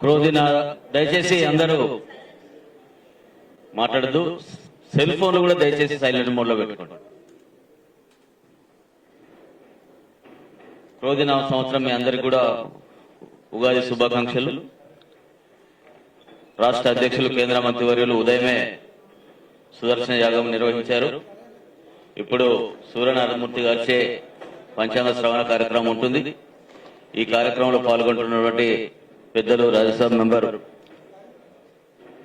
క్రోధిన దయచేసి అందరూ మాట్లాడద్దు. సెల్ ఫోన్ కూడా దయచేసి సైలెంట్ మోడ్ లో పెట్టుకోండి. క్రోధిన సంవత్సరం మీ అందరికి కూడా ఉగాది శుభాకాంక్షలు. రాష్ట్ర అధ్యక్షులు కేంద్ర మంత్రివర్యులు ఉదయమే సుదర్శన యాగం నిర్వహించారు. ఇప్పుడు సూర్యనారాయణమూర్తి గారిచే పంచాంగ శ్రవణ కార్యక్రమం ఉంటుంది. ఈ కార్యక్రమంలో పాల్గొంటున్నటువంటి పెద్దలు Rajya Sabha member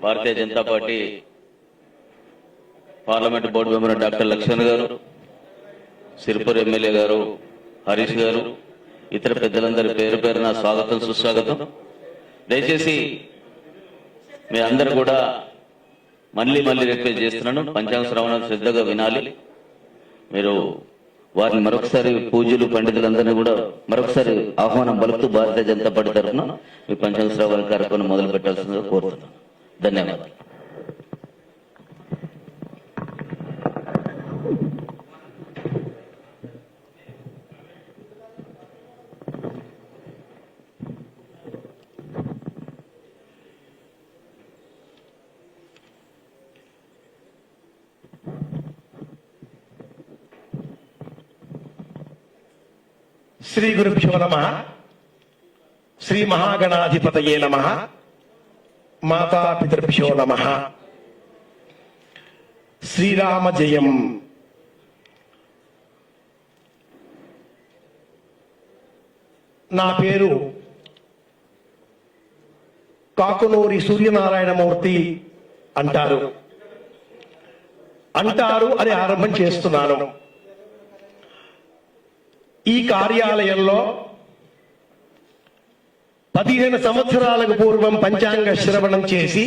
Bharatiya Janata party parliament board member doctor Laxman గారు, సిరిపూర్ ఎమ్మెల్యే గారు, హరీష్ గారు, ఇతర పెద్దలందరి పేరు పేరున స్వాగతం సుస్వాగతం. దయచేసి మీ అందరూ కూడా మళ్ళీ రిక్వెస్ట్ చేస్తున్నాను, పంచాంగ శ్రవణం శ్రద్ధగా వినాలి. మీరు వారిని మరొకసారి పూజలు పండితులందరినీ కూడా మరొకసారి ఆహ్వానం పలుకుతూ భారతీయ జనతా పార్టీ తరఫున మీ పంచాంగ శ్రవణ కార్యక్రమం మొదలు పెట్టాల్సిందిగా కోరుతున్నాను. ధన్యవాదాలు. శ్రీ గురుభ్యో నమః. శ్రీ మహాగణాధిపతయే నమః. మాతాపితృభ్యో నమః. శ్రీరామ జయం. నా పేరు కాకునూరి సూర్యనారాయణమూర్తి అంటారు అని ఆరంభం చేస్తున్నాను. ఈ కార్యాలయంలో 15 సంవత్సరాలకు పూర్వం పంచాంగ శ్రవణం చేసి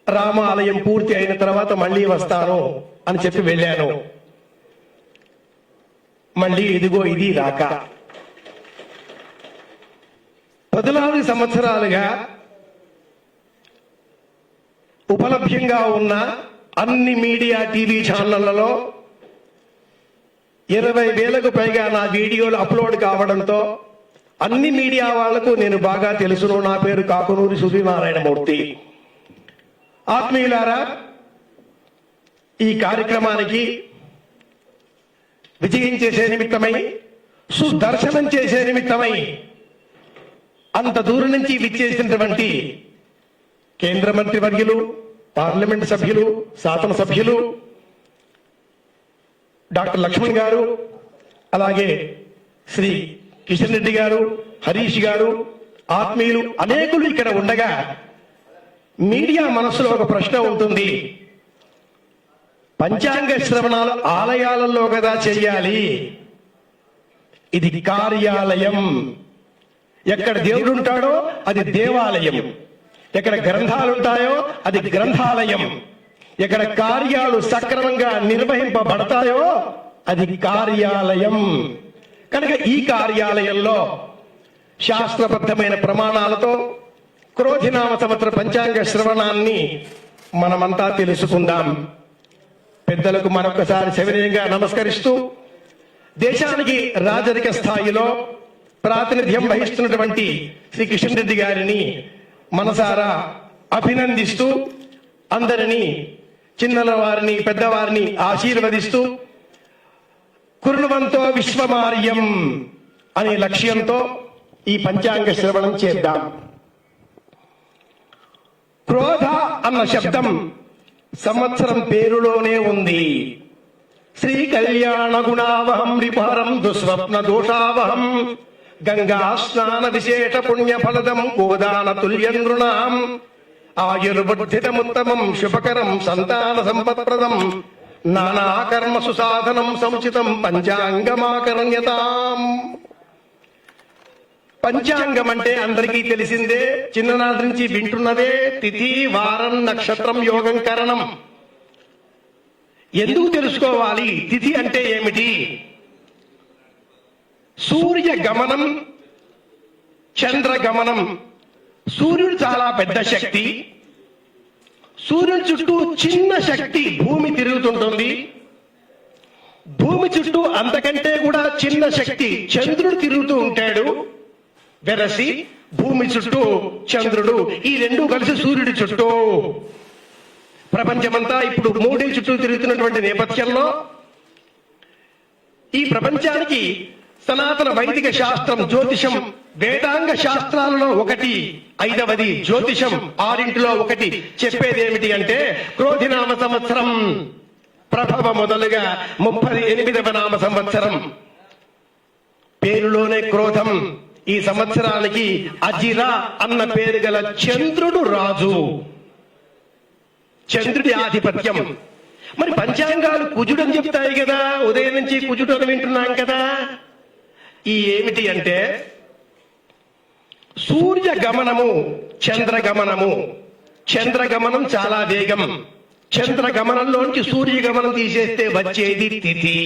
రామాలయం పూర్తి అయిన తర్వాత మళ్ళీ వస్తాను అని చెప్పి వెళ్ళాను. మళ్ళీ ఇదిగో ఇది రాక 14 సంవత్సరాలుగా ఉపలభ్యంగా ఉన్న అన్ని మీడియా టీవీ ఛానళ్లలో 20,000కు పైగా నా వీడియోలు అప్లోడ్ కావడంతో అన్ని మీడియా వాళ్లకు నేను బాగా తెలుసును. నా పేరు కాకునూరి సూర్యనారాయణమూర్తి. ఆత్మీయులారా, ఈ కార్యక్రమానికి విజయం చేసే నిమిత్తమై, సుదర్శనం చేసే నిమిత్తమై అంత దూరం నుంచి విచ్చేసినటువంటి కేంద్ర మంత్రివర్యులు, పార్లమెంట్ సభ్యులు, శాసనసభ్యులు డాక్టర్ లక్ష్మణ్ గారు, అలాగే శ్రీ కిషన్ రెడ్డి గారు, హరీష్ గారు, ఆత్మీయులు అనేకులు ఇక్కడ ఉండగా మీడియా మనసులో ఒక ప్రశ్న ఉంటుంది. పంచాంగ శ్రవణాలు ఆలయాలలో కదా చెయ్యాలి, ఇది కార్యాలయం. ఎక్కడ దేవుడు ఉంటాడో అది దేవాలయం, ఎక్కడ గ్రంథాలు ఉంటాయో అది గ్రంథాలయం, ఎక్కడ కార్యాలు సక్రమంగా నిర్వహింపబడతాయో అది కార్యాలయం. కనుక ఈ కార్యాలయంలో శాస్త్రబద్ధమైన ప్రమాణాలతో క్రోధినామ సంవత్సర పంచాంగ శ్రవణాన్ని మనమంతా తెలుసుకుందాం. పెద్దలకు మరొకసారి సవినయంగా నమస్కరిస్తూ, దేశానికి రాజరిక స్థాయిలో ప్రాతినిధ్యం వహిస్తున్నటువంటి శ్రీ కిషన్ రెడ్డి గారిని మనసారా అభినందిస్తూ, అందరినీ, చిన్నల వారిని, పెద్దవారిని ఆశీర్వదిస్తూ, కుర్ణవంతో విశ్వమార్యం అనే లక్ష్యంతో ఈ పంచాంగ శ్రవణం చేద్దాం. క్రోధ అన్న శబ్దం సంవత్సరం పేరులోనే ఉంది. శ్రీ కళ్యాణ గుణావహం రిపహరం దుస్వప్న దోషావహం గంగా స్నాన విశేష పుణ్య ఫలదం గోదాన తుల్యం నృణాం ఆయుర్వర్ధితముత్తమం శుభకరం సంతాన సంపత్ప్రదం నానాకర్మ సుసాధనం సముచితం పంచాంగమాకరణ్యతాం. పంచాంగం అంటే అందరికీ తెలిసిందే, చిన్ననాటి నుంచి వింటున్నదే. తిథి, వారం, నక్షత్రం, యోగం, కరణం. ఎందుకు తెలుసుకోవాలి? తిథి అంటే ఏమిటి? సూర్య గమనం, చంద్ర గమనం. సూర్యుడు చాలా పెద్ద శక్తి. సూర్యుని చుట్టూ చిన్న శక్తి భూమి తిరుగుతుంటుంది. భూమి చుట్టూ అంతకంటే కూడా చిన్న శక్తి చంద్రుడు తిరుగుతూ ఉంటాడు. వెరసి భూమి చుట్టూ చంద్రుడు, ఈ రెండు కలిసి సూర్యుడి చుట్టూ. ప్రపంచమంతా ఇప్పుడు మూడి చుట్టూ తిరుగుతున్నటువంటి నేపథ్యంలో ఈ ప్రపంచానికి సనాతన వైదిక శాస్త్రం జ్యోతిషం వేదాంగ శాస్త్రాలలో ఒకటి, ఐదవది జ్యోతిషం, ఆరింటిలో ఒకటి చెప్పేదేమిటి అంటే క్రోధినామ సంవత్సరం ప్రభవ మొదలుగా 38వ నామ సంవత్సరం. పేరులోనే క్రోధం. ఈ సంవత్సరానికి అజిరా అన్న పేరు గల చంద్రుడు రాజు, చంద్రుడి ఆధిపత్యం. మరి పంచాంగాలు కుజుడు అని చెప్తాయి కదా, ఉదయం నుంచి కుజుడు అని వింటున్నాం కదా. ఈ ఏమిటి అంటే సూర్య గమనము, చంద్రగమనము. చంద్రగమనం చాలా వేగం. చంద్రగమనంలోంచి సూర్యగమనం తీసేస్తే వచ్చేది తిథి.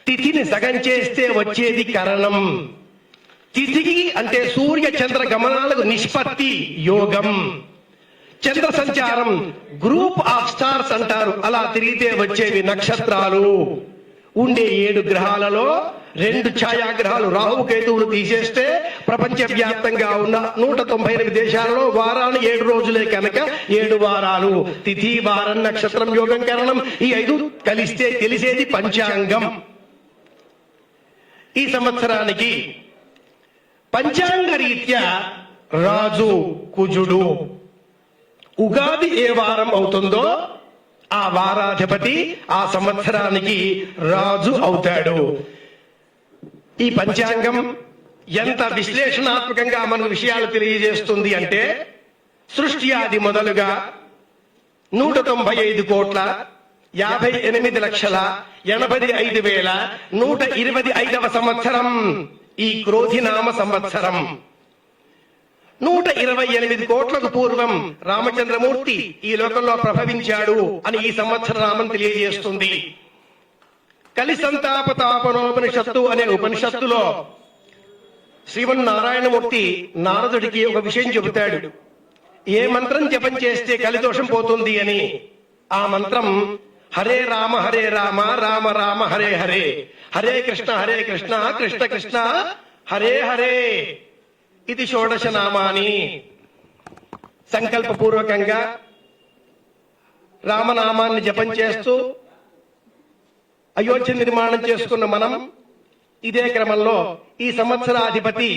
తిథిని సగం చేస్తే వచ్చేది కరణం. తిథికి అంటే సూర్య చంద్ర గమనాలకు నిష్పత్తి యోగం. చంద్ర సంచారం గ్రూప్ ఆఫ్ స్టార్స్ అంటారు. అలా తిరిగితే వచ్చేవి నక్షత్రాలు. ఉండే 7 గ్రహాలలో 2 ఛాయాగ్రహాలు రాహు కేతువులు తీసేస్తే ప్రపంచ వ్యాప్తంగా ఉన్న 198 దేశాలలో వారాలు 7 రోజులే కనుక 7 వారాలు. తిథి, వారం, నక్షత్రం, యోగం, కరణం, ఈ 5 కలిస్తే తెలిసేది పంచాంగం. ఈ సంవత్సరానికి పంచాంగ రీత్యా రాజు కుజుడు. ఉగాది ఏ వారం అవుతుందో ఆ వారాధిపతి ఆ సంవత్సరానికి రాజు అవుతాడు. ఈ పంచాంగం ఎంత విశ్లేషణాత్మకంగా మనకు విషయాలు తెలియజేస్తుంది అంటే సృష్టి ఆది మొదలుగా 198,58,85,125వ సంవత్సరం ఈ క్రోధినామ సంవత్సరం. 128 కోట్లకు పూర్వం రామచంద్రమూర్తి ఈ లోకంలో ప్రభవించాడు అని ఈ సంవత్సర నామం తెలియజేస్తుంది. కలిసంతాప తాపనోపనిషత్తు అనే ఉపనిషత్తులో శ్రీమన్నారాయణమూర్తి నారదుడికి ఒక విషయం చెబుతాడు. ఏ మంత్రం జపం చేస్తే కలిదోషం పోతుంది అని. ఆ మంత్రం హరే రామ రామ రామ హరే హరే, హరే కృష్ణ కృష్ణ కృష్ణ హరే హరే. ఇది షోడశ నామాని. సంకల్పపూర్వకంగా రామనామాన్ని జపం చేస్తూ అయోధ్య నిర్మాణం చేసుకున్న మనం ఇదే క్రమంలో ఈ సంవత్సరాధిపతి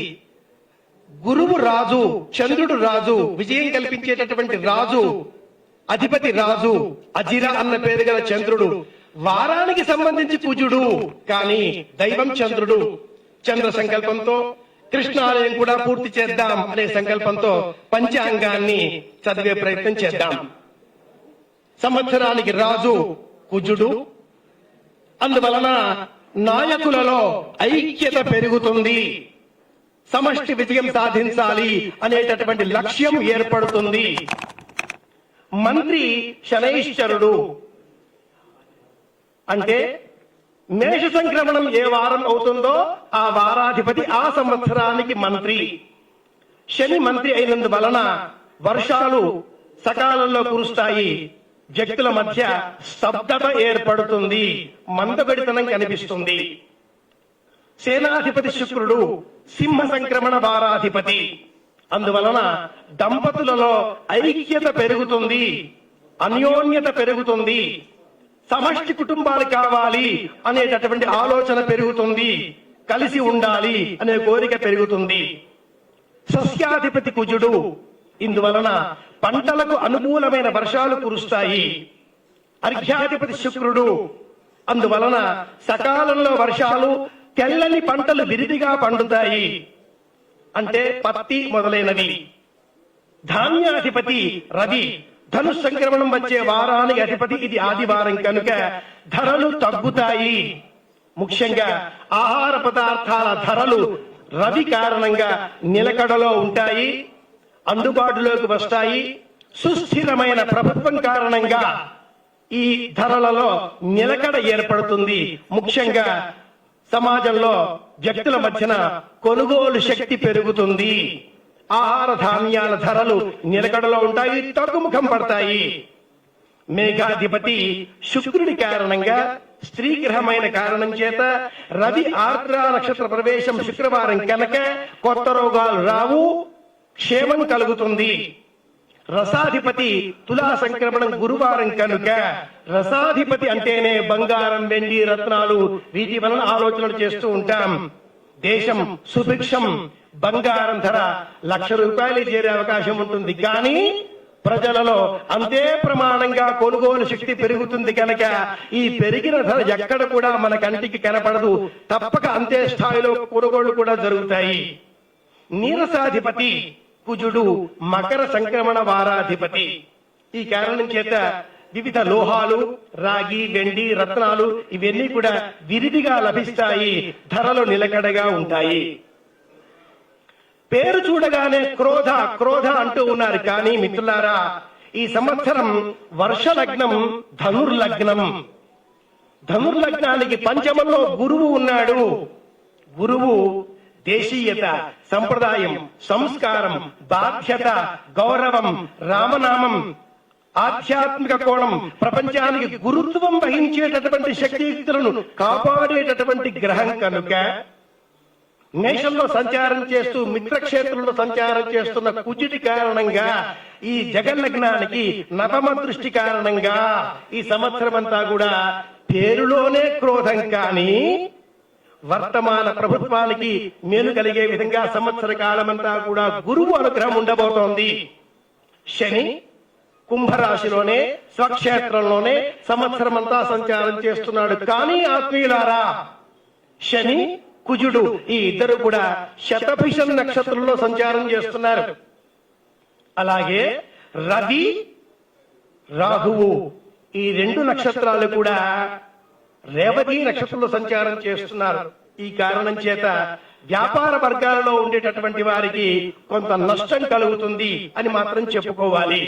గురువు రాజు, చంద్రుడు రాజు, విజయం కల్పించేటటువంటి రాజు, అధిపతి రాజు, అజిర అన్న పేరు గల చంద్రుడు. వారానికి సంబంధించి కుజుడు, కానీ దైవం చంద్రుడు. చంద్ర సంకల్పంతో కృష్ణాలయం కూడా పూర్తి చేద్దాం అనే సంకల్పంతో పంచాంగాన్ని చదివే ప్రయత్నం చేద్దాం. సంవత్సరానికి రాజు కుజుడు. అందువలన నాయకులలో ఐక్యత పెరుగుతుంది. సమష్టి విజయం సాధించాలి అనేటటువంటి లక్ష్యం ఏర్పడుతుంది. మంత్రి శనైశ్చరుడు అంటే మేష సంక్రమణం ఏ వారం అవుతుందో ఆ వారాధిపతి ఆ సంవత్సరానికి మంత్రి. శని మంత్రి అయినందువలన వర్షాలు సకాలంలో కురుస్తాయి. వ్యక్తుల మధ్య స్తబ్దత ఏర్పడుతుంది, మందగడితనం కనిపిస్తుంది. సేనాధిపతి శుక్రుడు సింహ సంక్రమణ వారాధిపతి. అందువలన దంపతులలో ఐక్యత పెరుగుతుంది, అన్యోన్యత పెరుగుతుంది, సమష్టి కుటుంబాలు కావాలి అనేటటువంటి ఆలోచన పెరుగుతుంది, కలిసి ఉండాలి అనే కోరిక పెరుగుతుంది. సస్యాధిపతి కుజుడు. ఇందువలన పంటలకు అనుకూలమైన వర్షాలు కురుస్తాయి. అర్ఘ్యాధిపతి శుక్రుడు. అందువలన సకాలంలో వర్షాలు, తెల్లని పంటలు విరిదిగా పండుతాయి, అంటే పత్తి మొదలైనవి. ధాన్యాధిపతి రవి. ధను సంక్రమణం వచ్చే వారానికి అధిపతి. ఇది ఆదివారం కనుక ధరలు తగ్గుతాయి. ముఖ్యంగా ఆహార పదార్థాల ధరలు రవి కారణంగా నిలకడలో ఉంటాయి, అందుబాటులోకి వస్తాయి. సుస్థిరమైన ప్రభుత్వం కారణంగా ఈ ధరలలో నిలకడ ఏర్పడుతుంది. ముఖ్యంగా సమాజంలో వ్యక్తుల మధ్యన కొనుగోలు శక్తి పెరుగుతుంది. ఆహార ధాన్యాల ధరలు నిలకడలో ఉంటాయి, తగ్గుముఖం పడతాయి. మేఘాధిపతి శుక్రుడి కారణంగా స్త్రీగ్రహమైన కారణం చేత రవి ఆర్ద్ర నక్షత్ర ప్రవేశం శుక్రవారం కనుక కొత్త రోగాలు రావు, క్షేమం కలుగుతుంది. రసాధిపతి తులా సంక్రమణం గురువారం కనుక రసాధిపతి అంటేనే బంగారం, వెండి, రత్నాలు, వీటి వలన ఆలోచనలు చేస్తూ ఉంటాం. దేశం సుభిక్షం, బంగారం ధర 1,00,000 రూపాయలు చేరే అవకాశం ఉంటుంది. కానీ ప్రజలలో అంతే ప్రమాణంగా కొనుగోలు శక్తి పెరుగుతుంది కనుక ఈ పెరిగిన ధర ఎక్కడ కూడా మన కంటికి కనపడదు. తప్పక అంతే స్థాయిలో కొనుగోళ్లు కూడా జరుగుతాయి. నీరసాధిపతి కుజుడు మకర సంక్రమణ వారాధిపతి. ఈ కారణం చేత వివిధ లోహాలు, రాగి, వెండి, రత్నాలు ఇవన్నీ కూడా విరివిగా లభిస్తాయి, ధరలు నిలకడగా ఉంటాయి. పేరు చూడగానే క్రోధ క్రోధ అంటూ ఉన్నారు. కానీ మిత్రులారా, ఈ సంవత్సరం వర్ష లగ్నం ధనుర్లగ్నం. ధనుర్లగ్నానికి పంచమంలో గురువు ఉన్నాడు. గురువు దేశీయత, సంప్రదాయం, సంస్కారం, బాధ్యత, గౌరవం, రామనామం, ఆధ్యాత్మిక కోణం, ప్రపంచానికి గురుత్వం వహించేటటువంటి శక్తియుక్తులను కాపాడేటటువంటి గ్రహం కనుక నేషంలో సంచారం చేస్తూ మిత్రక్షేత్రంలో సంచారం చేస్తున్న కుజుడి కారణంగా ఈ జగల్లగ్నానికి నవమ దృష్టి కారణంగా ఈ సంవత్సరం అంతా కూడా పేరులోనే క్రోధం, కానీ వర్తమాన ప్రభుత్వానికి మేలు కలిగే విధంగా సంవత్సర కాలమంతా కూడా గురువు అనుగ్రహం ఉండబోతోంది. శని కుంభరాశిలోనే స్వక్షేత్రంలోనే సంవత్సరం అంతా సంచారం చేస్తున్నాడు. కానీ ఆత్మీయులారా, శని కుజుడు ఈ ఇద్దరు కూడా శతభిషం నక్షత్రంలో సంచారం చేస్తున్నారు. అలాగే రవి రాహువు ఈ 2 నక్షత్రాలు కూడా రేవతి నక్షత్రంలో సంచారం చేస్తున్నారు. ఈ కారణం చేత వ్యాపార వర్గాలలో ఉండేటటువంటి వారికి కొంత నష్టం కలుగుతుంది అని మాత్రం చెప్పుకోవాలి.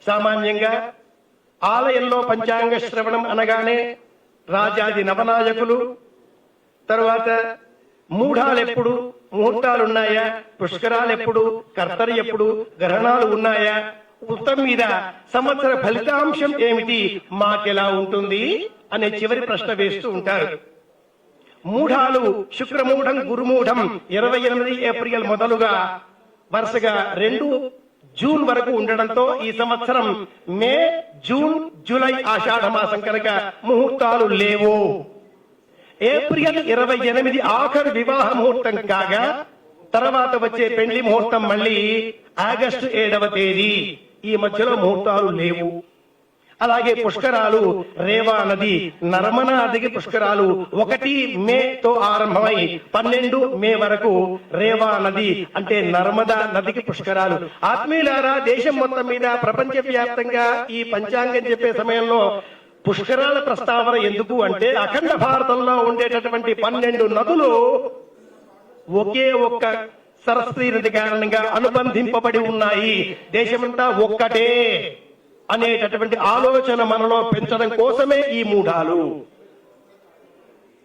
సామాన్యంగా ఆలయంలో పంచాంగ శ్రవణం అనగానే రాజాది నవనాయకులు, తరువాత మూఢాలెప్పుడు, ముహూర్తాలున్నాయా, పుష్కరాలెప్పుడు, కర్తరి ఎప్పుడు, గ్రహణాలు ఉన్నాయా, మొత్తం మీద సంవత్సర ఫలితాంశం ఏమిటి, మాకెలా ఉంటుంది అనే చివరి ప్రశ్న వేస్తూ ఉంటారు. మూఢాలు శుక్రమూఢం, గురుమూఢం 28 ఏప్రిల్ మొదలుగా వరుసగా 2 జూన్ వరకు ఉండడంతో ఈ సంవత్సరం మే, జూన్, జూలై ఆషాఢ మాసం కనుక ముహూర్తాలు లేవు. ఏప్రిల్ 28 ఆఖరు వివాహ ముహూర్తం కాగా తర్వాత వచ్చే పెళ్లి ముహూర్తం మళ్ళీ ఆగస్టు 7వ తేదీ. ఈ మధ్యలో ముహూర్తాలు లేవు. అలాగే పుష్కరాలు రేవా నది, నర్మదా నదికి పుష్కరాలు 1 మేతో ఆరంభమై 12 మే వరకు రేవా నది అంటే నర్మదా నదికి పుష్కరాలు. ఆత్మీయులారా, దేశం మొత్తం మీద ప్రపంచ వ్యాప్తంగా ఈ పంచాంగం చెప్పే సమయంలో పుష్కరాల ప్రస్తావన ఎందుకు అంటే అఖండ భారతంలో ఉండేటటువంటి 12 నదులు ఒకే ఒక్క సరస్వతి నది కారణంగా అనుబంధింపబడి ఉన్నాయి. దేశమంతా ఒక్కటే అనేటటువంటి ఆలోచన మనలో పెంచడం కోసమే ఈ మూఢాలు.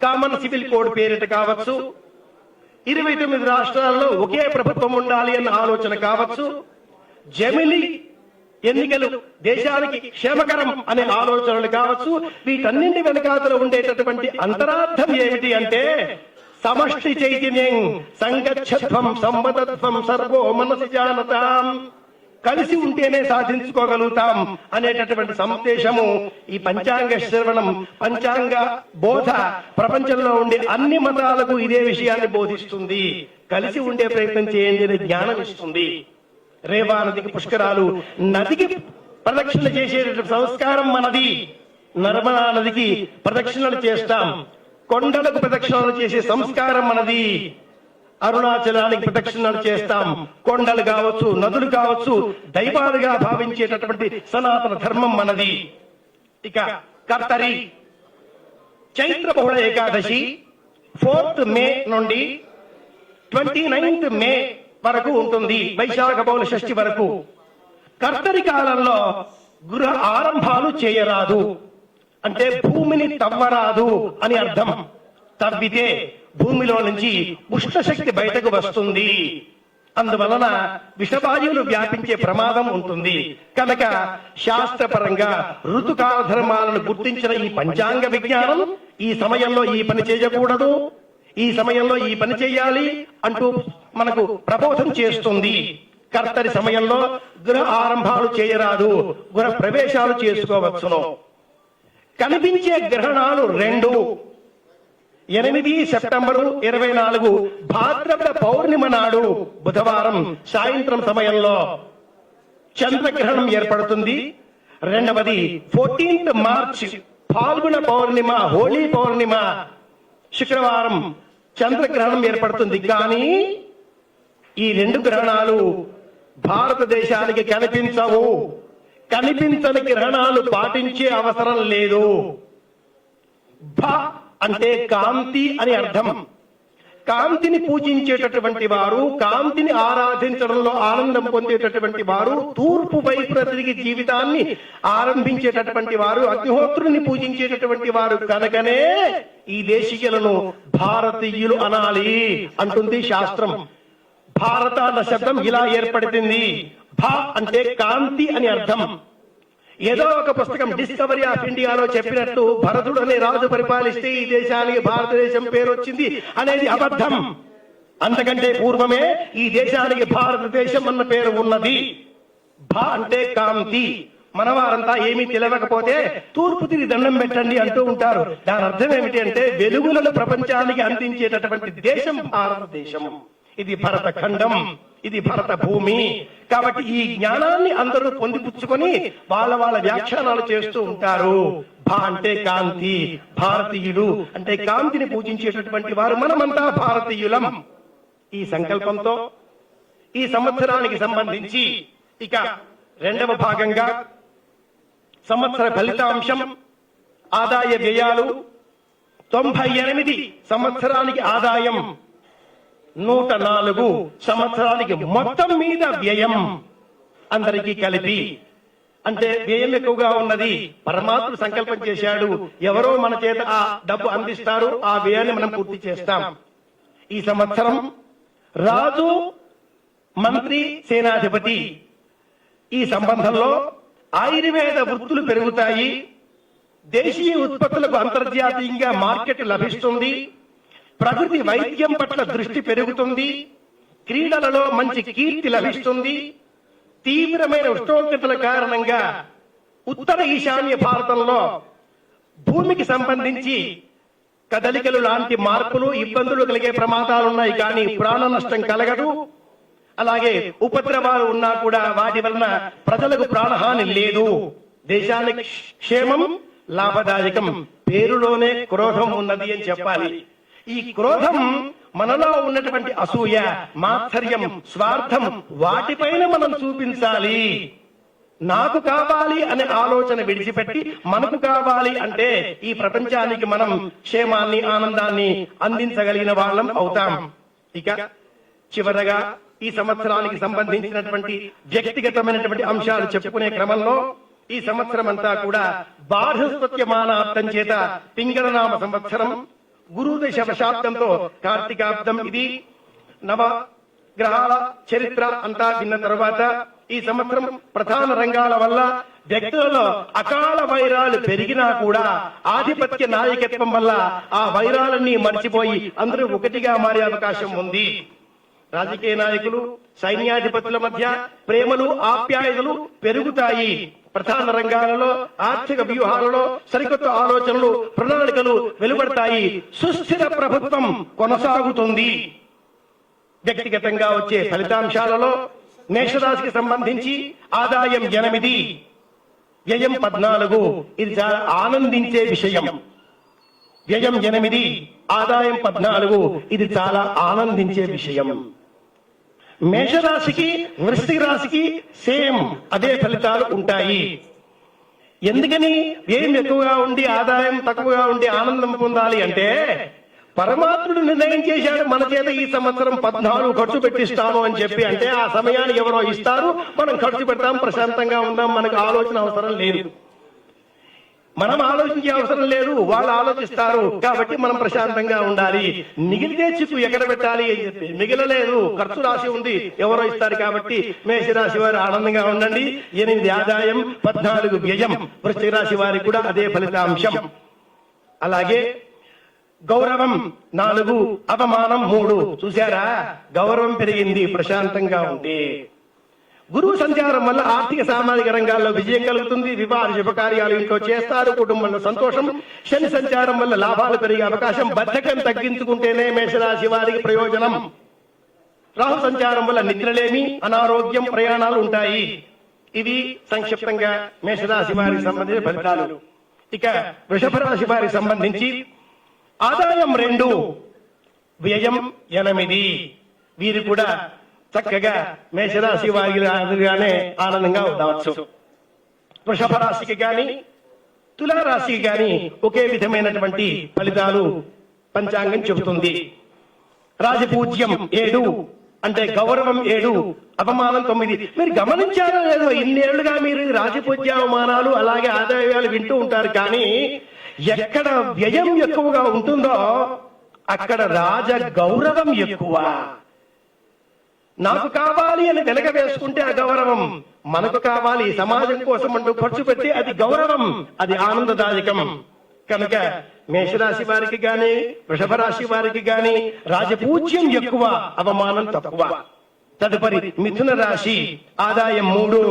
కామన్ సివిల్ కోడ్ పేరిట కావచ్చు, 29 రాష్ట్రాల్లో ఒకే ప్రభుత్వం ఉండాలి అన్న ఆలోచన కావచ్చు, జమిలి ఎన్నికలు దేశానికి క్షేమకరం అనే ఆలోచనలు కావచ్చు, వీటన్నింటి వెనకాతలు ఉండేటటువంటి అంతరార్థం ఏమిటి అంటే సమష్టి చైతన్యం, సంగచ్చత్వం, సంవదత్వం, సర్వో మనసి జానతాం, కలిసి ఉంటేనే సాధించుకోగలుగుతాం అనేటటువంటి సందేశము ఈ పంచాంగ శ్రవణం, పంచాంగ బోధ ప్రపంచంలో ఉండే అన్ని మతాలకు ఇదే విషయాన్ని బోధిస్తుంది. కలిసి ఉండే ప్రయత్నం చేయండి అనే జ్ఞానం ఇస్తుంది. రేవా నదికి పుష్కరాలు, నదికి ప్రదక్షిణ చేసేటటువంటి సంస్కారం మనది. నర్మదా నదికి ప్రదక్షిణలు చేస్తాం, కొండలకు ప్రదక్షిణలు చేసే సంస్కారం మనది. అరుణాచలానికి ప్రదక్షిణలు చేస్తాం. కొండలు కావచ్చు, నదులు కావచ్చు, దైవాలుగా భావించేటటువంటి సనాతన ధర్మం మనది. ఇక కర్తరి చైత్ర బహుళ ఏకాదశి 4th మే నుండి 29th మే వరకు ఉంటుంది, వైశాఖ బహుళ షష్ఠి వరకు. కర్తరి కాలంలో గృహ ఆరంభాలు చేయరాదు, అంటే భూమిని తవ్వరాదు అని అర్థం. తవ్వితే భూమిలో నుంచి ఉష్ణశక్తి బయటకు వస్తుంది. అందువలన విషవాయువులు వ్యాపించే ప్రమాదం ఉంటుంది. కనుక శాస్త్రపరంగా ఋతుకాల ధర్మాలను గుర్తించిన ఈ పంచాంగ విజ్ఞానం ఈ సమయంలో ఈ పని చేయకూడదు, ఈ సమయంలో ఈ పని చేయాలి అంటూ మనకు ప్రబోధం చేస్తుంది. కర్తరి సమయంలో గృహ ఆరంభాలు చేయరాదు, గృహ ప్రవేశాలు చేసుకోవచ్చును. కనిపించే గ్రహణాలు 2, 8 సెప్టెంబరు 24 భాద్రపద పౌర్ణిమ నాడు బుధవారం సాయంత్రం సమయంలో చంద్రగ్రహణం ఏర్పడుతుంది. రెండవది 14th మార్చ్ ఫాల్గుణ పౌర్ణిమ, హోళీ పౌర్ణిమ శుక్రవారం చంద్రగ్రహణం ఏర్పడుతుంది. కానీ ఈ 2 గ్రహణాలు భారతదేశానికి కనిపించవు. కనిపించని గ్రహణాలు పాటించే అవసరం లేదు. భ అంటే కాంతి అని అర్థం. కాంతిని పూజించేటటువంటి వారు, కాంతిని ఆరాధించడంలో ఆనందం పొందేటటువంటి వారు, తూర్పు వైపున తిరిగి జీవితాన్ని ఆరంభించేటటువంటి వారు, అగ్నిహోత్రుని పూజించేటటువంటి వారు కనుకనే ఈ దేశీయులను భారతీయులు అనాలి అంటుంది శాస్త్రం. భారత అన్న శబ్దం ఇలా ఏర్పడుతుంది. భ అంటే కాంతి అని అర్థం. ఏదో ఒక పుస్తకం డిస్కవరీ ఆఫ్ ఇండియాలో చెప్పినట్టు భరతుడు అనే రాజు పరిపాలిస్తే ఈ దేశానికి భారతదేశం పేరు వచ్చింది అనేది అబద్ధం. అంతకంటే పూర్వమే ఈ దేశానికి భారతదేశం అన్న పేరు ఉన్నది. భ అంటే కాంతి. మనవారంతా ఏమీ తెలియకపోతే తూర్పు తిరిగి దండం పెట్టండి అంటూ ఉంటారు. దాని అర్థం ఏమిటి అంటే వెలుగులను ప్రపంచానికి అందించేటటువంటి దేశం భారతదేశం. ఇది భరత ఖండం, ఇది భరత భూమి. కాబట్టి ఈ జ్ఞానాన్ని అందరూ పొందిపుచ్చుకొని వాళ్ళ వాళ్ళ వ్యాఖ్యానాలు చేస్తూ ఉంటారు. భా అంటే కాంతి, భారతీయులు అంటే కాంతిని పూజించేటటువంటి వారు. మనమంతా భారతీయులం. ఈ సంకల్పంతో ఈ సంవత్సరానికి సంబంధించి ఇక 2వ భాగంగా సంవత్సర ఫలితాంశం, ఆదాయ వ్యయాలు 98 సంవత్సరానికి ఆదాయం 104 సంవత్సరానికి మొత్తం మీద వ్యయం అందరికీ కలిపి. అంటే వ్యయం ఎక్కువగా ఉన్నది. పరమాత్ముడు సంకల్పం చేశాడు, ఎవరో మన చేత ఆ డబ్బు అందిస్తారు, ఆ వ్యయాన్ని మనం పూర్తి చేస్తాం. ఈ సంవత్సరం రాజు, మంత్రి, సేనాధిపతి ఈ సంబంధంలో ఆయుర్వేద వృత్తులు పెరుగుతాయి. దేశీయ ఉత్పత్తులకు అంతర్జాతీయంగా మార్కెట్ లభిస్తుంది. ప్రకృతి వైద్యం పట్ల దృష్టి పెరుగుతుంది. క్రీడలలో మంచి కీర్తి లభిస్తుంది. తీవ్రమైన ఉష్ణోగ్రతల కారణంగా ఉత్తర ఈశాన్య భారతంలో భూమికి సంబంధించి కదలికలు లాంటి మార్పులు, ఇబ్బందులు కలిగే ప్రమాదాలున్నాయి. కానీ ప్రాణ నష్టం కలగదు. అలాగే ఉపద్రవాలు ఉన్నా కూడా వాటి వలన ప్రజలకు ప్రాణహాని లేదు. దేశానికి క్షేమం, లాభదాయకం. పేరులోనే క్రోధం ఉన్నది అని చెప్పాలి. ఈ క్రోధం మనలో ఉన్నటువంటి అసూయ, మాత్సర్యం, స్వార్థం వాటిపైన మనం చూపించాలి. నాకు కావాలి అనే ఆలోచన విడిచిపెట్టి మనకు కావాలి అంటే ఈ ప్రపంచానికి మనం క్షేమాన్ని, ఆనందాన్ని అందించగలిగిన వాళ్ళం అవుతాం. ఇక చివరగా ఈ సంవత్సరానికి సంబంధించినటువంటి వ్యక్తిగతమైనటువంటి అంశాలు చెప్పుకునే క్రమంలో ఈ సంవత్సరం అంతా కూడా బార్హస్పత్యమానార్థం చేత పింగళనామ సంవత్సరం, గురుదశ వశాబ్దంతో కార్తీకాబ్దం. ఇది నవ గ్రహాల చరిత్ర అంతా విన్న తర్వాత ఈ సంవత్సరం ప్రధాన రంగాల వల్ల వ్యక్తులలో అకాల వైరాలు పెరిగినా కూడా ఆధిపత్య నాయకత్వం వల్ల ఆ వైరాలన్నీ మర్చిపోయి అందరూ ఒకటిగా మారే అవకాశం ఉంది. రాజకీయ నాయకులు, సైన్యాధిపతుల మధ్య ప్రేమలు, ఆప్యాయతలు పెరుగుతాయి. ప్రధాన రంగాలలో, ఆర్థిక వ్యూహాలలో సరికొత్త ఆలోచనలు, ప్రణాళికలు వెలువడతాయి. సుస్థిర ప్రభుత్వం కొనసాగుతుంది. వ్యక్తిగతంగా వచ్చే ఫలితాంశాలలో మేషరాశికి సంబంధించి ఆదాయం 8, వ్యయం 14. ఇది చాలా ఆనందించే విషయం. వ్యయం 8, ఆదాయం 14. ఇది చాలా ఆనందించే విషయం. మేషరాశికి, వృశ్చిక రాశికి సేమ్ అదే ఫలితాలు ఉంటాయి. ఎందుకని వ్యయం ఎక్కువగా ఉండి ఆదాయం తక్కువగా ఉండి ఆనందం పొందాలి అంటే పరమాత్ముడు నిర్ణయం చేశాడు మన చేత ఈ సంవత్సరం 14 ఖర్చు పెట్టిస్తాను అని చెప్పి. అంటే ఆ సమయాన్ని ఎవరో ఇస్తారు, మనం ఖర్చు పెడతాం, ప్రశాంతంగా ఉందాం, మనకు ఆలోచన అవసరం లేదు. మనం ఆలోచించే అవసరం లేదు, వాళ్ళు ఆలోచిస్తారు. కాబట్టి మనం ప్రశాంతంగా ఉండాలి. మిగిలితే చిక్కు ఎక్కడ పెట్టాలి అని చెప్పి మిగిలలేదు, ఖర్చు రాసి ఉంది, ఎవరో ఇస్తారు. కాబట్టి మేషరాశి వారు ఆనందంగా ఉండండి. 8 ఆదాయం, 14 వ్యయం. వృశ్చిక రాశి వారికి కూడా అదే ఫలితాంశం. అలాగే గౌరవం 4, అవమానం 3. చూశారా, గౌరవం పెరిగింది ప్రశాంతంగా ఉంటే. గురువు సంచారం వల్ల ఆర్థిక సామాజిక రంగాల్లో విజయం కలుగుతుంది. వివాహ శుభకార్యాలు ఇంట్లో చేస్తారు, కుటుంబంలో సంతోషం. శని సంచారం వల్ల లాభాలు పెరిగే అవకాశం. బద్ధకం తగ్గించుకుంటేనే మేషరాశి వారికి ప్రయోజనం. రాహు సంచారం వల్ల నిద్రలేమి, అనారోగ్యం, ప్రయాణాలు ఉంటాయి. ఇవి సంక్షిప్తంగా మేషరాశి వారికి సంబంధించిన ఫలితాలు. ఇక వృషభ రాశి వారికి సంబంధించి ఆదాయం 2, వ్యయం 8. వీరు కూడా చక్కగా మేషరాశి వారిగానే ఆనందంగా ఉండవచ్చు. వృషభ రాశికి గాని తులారాశికి గాని ఒకే విధమైనటువంటి ఫలితాలు పంచాంగం చెబుతుంది. రాజపూజ్యం 7 అంటే గౌరవం 7, అవమానం 9. మీరు గమనించారో లేదో, ఇన్నేళ్లుగా మీరు రాజపూజ్య అవమానాలు అలాగే ఆదాయాలు వింటూ ఉంటారు. కానీ ఎక్కడ వ్యయం ఎక్కువగా ఉంటుందో అక్కడ రాజ గౌరవం ఎక్కువ. నాకు కావాలి అని వెనక వేసుకుంటే అగౌరవం, మనకు కావాలి సమాజం కోసం అంటూ ఖర్చు పెట్టి అది గౌరవం, అది ఆనందదాయకం. కనుక మేషరాశి వారికి గాని వృషభ రాశి వారికి గాని రాజపూజ్యం ఎక్కువ, అవమానం తక్కువ. తదుపరి మిథున రాశి ఆదాయం 3,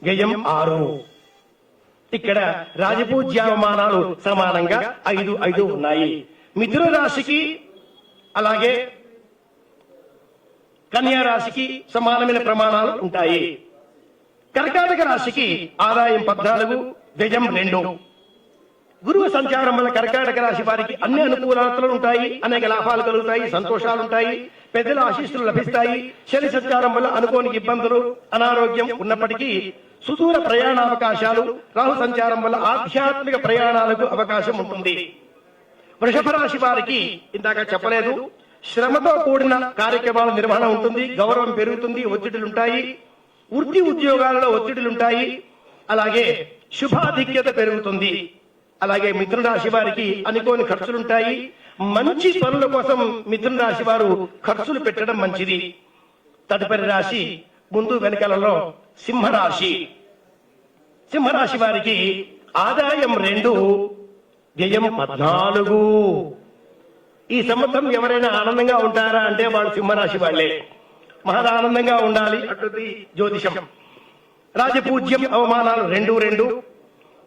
వ్యయం 6. ఇక్కడ రాజపూజ్య అవమానాలు సమానంగా 5 ఉన్నాయి. మిథున రాశికి అలాగే కన్యా రాశికి సమానమైన ప్రమాణాలు ఉంటాయి. కర్కాటక రాశికి ఆదాయం 14, వ్యయం 2. గురువు సంచారం వల్ల కర్కాటక రాశి వారికి అన్ని అనుకూలతలు ఉంటాయి, అనేక లాభాలు కలుగుతాయి, సంతోషాలు ఉంటాయి, పెద్దల ఆశీస్సులు లభిస్తాయి. శని సంచారం వల్ల అనుకోని ఇబ్బందులు, అనారోగ్యం ఉన్నప్పటికీ సుదూర ప్రయాణావకాశాలు. రాహు సంచారం వల్ల ఆధ్యాత్మిక ప్రయాణాలకు అవకాశం ఉంటుంది. వృషభ రాశి వారికి ఇందాక చెప్పలేదు, శ్రమతో కూడిన కార్యక్రమాల నిర్వహణ ఉంటుంది, గౌరవం పెరుగుతుంది, ఒత్తిడులుంటాయి, వృత్తి ఉద్యోగాలలో ఒత్తిడులుంటాయి, అలాగే శుభాధిక్యత పెరుగుతుంది. అలాగే మిథున రాశి వారికి అనుకోని ఖర్చులుంటాయి. మంచి పనుల కోసం మిథున రాశి వారు ఖర్చులు పెట్టడం మంచిది. తదుపరి రాశి ముందు వెనకాలలో సింహరాశి. సింహరాశి వారికి ఆదాయం 2, వ్యయం 14. ఈ సంవత్సరం ఎవరైనా ఆనందంగా ఉంటారా అంటే వాళ్ళు సింహరాశి వాళ్లే. మహా ఆనందంగా ఉండాలి అటువంటి జ్యోతిషం. రాజపూజ్యం, అవమానాలు 2.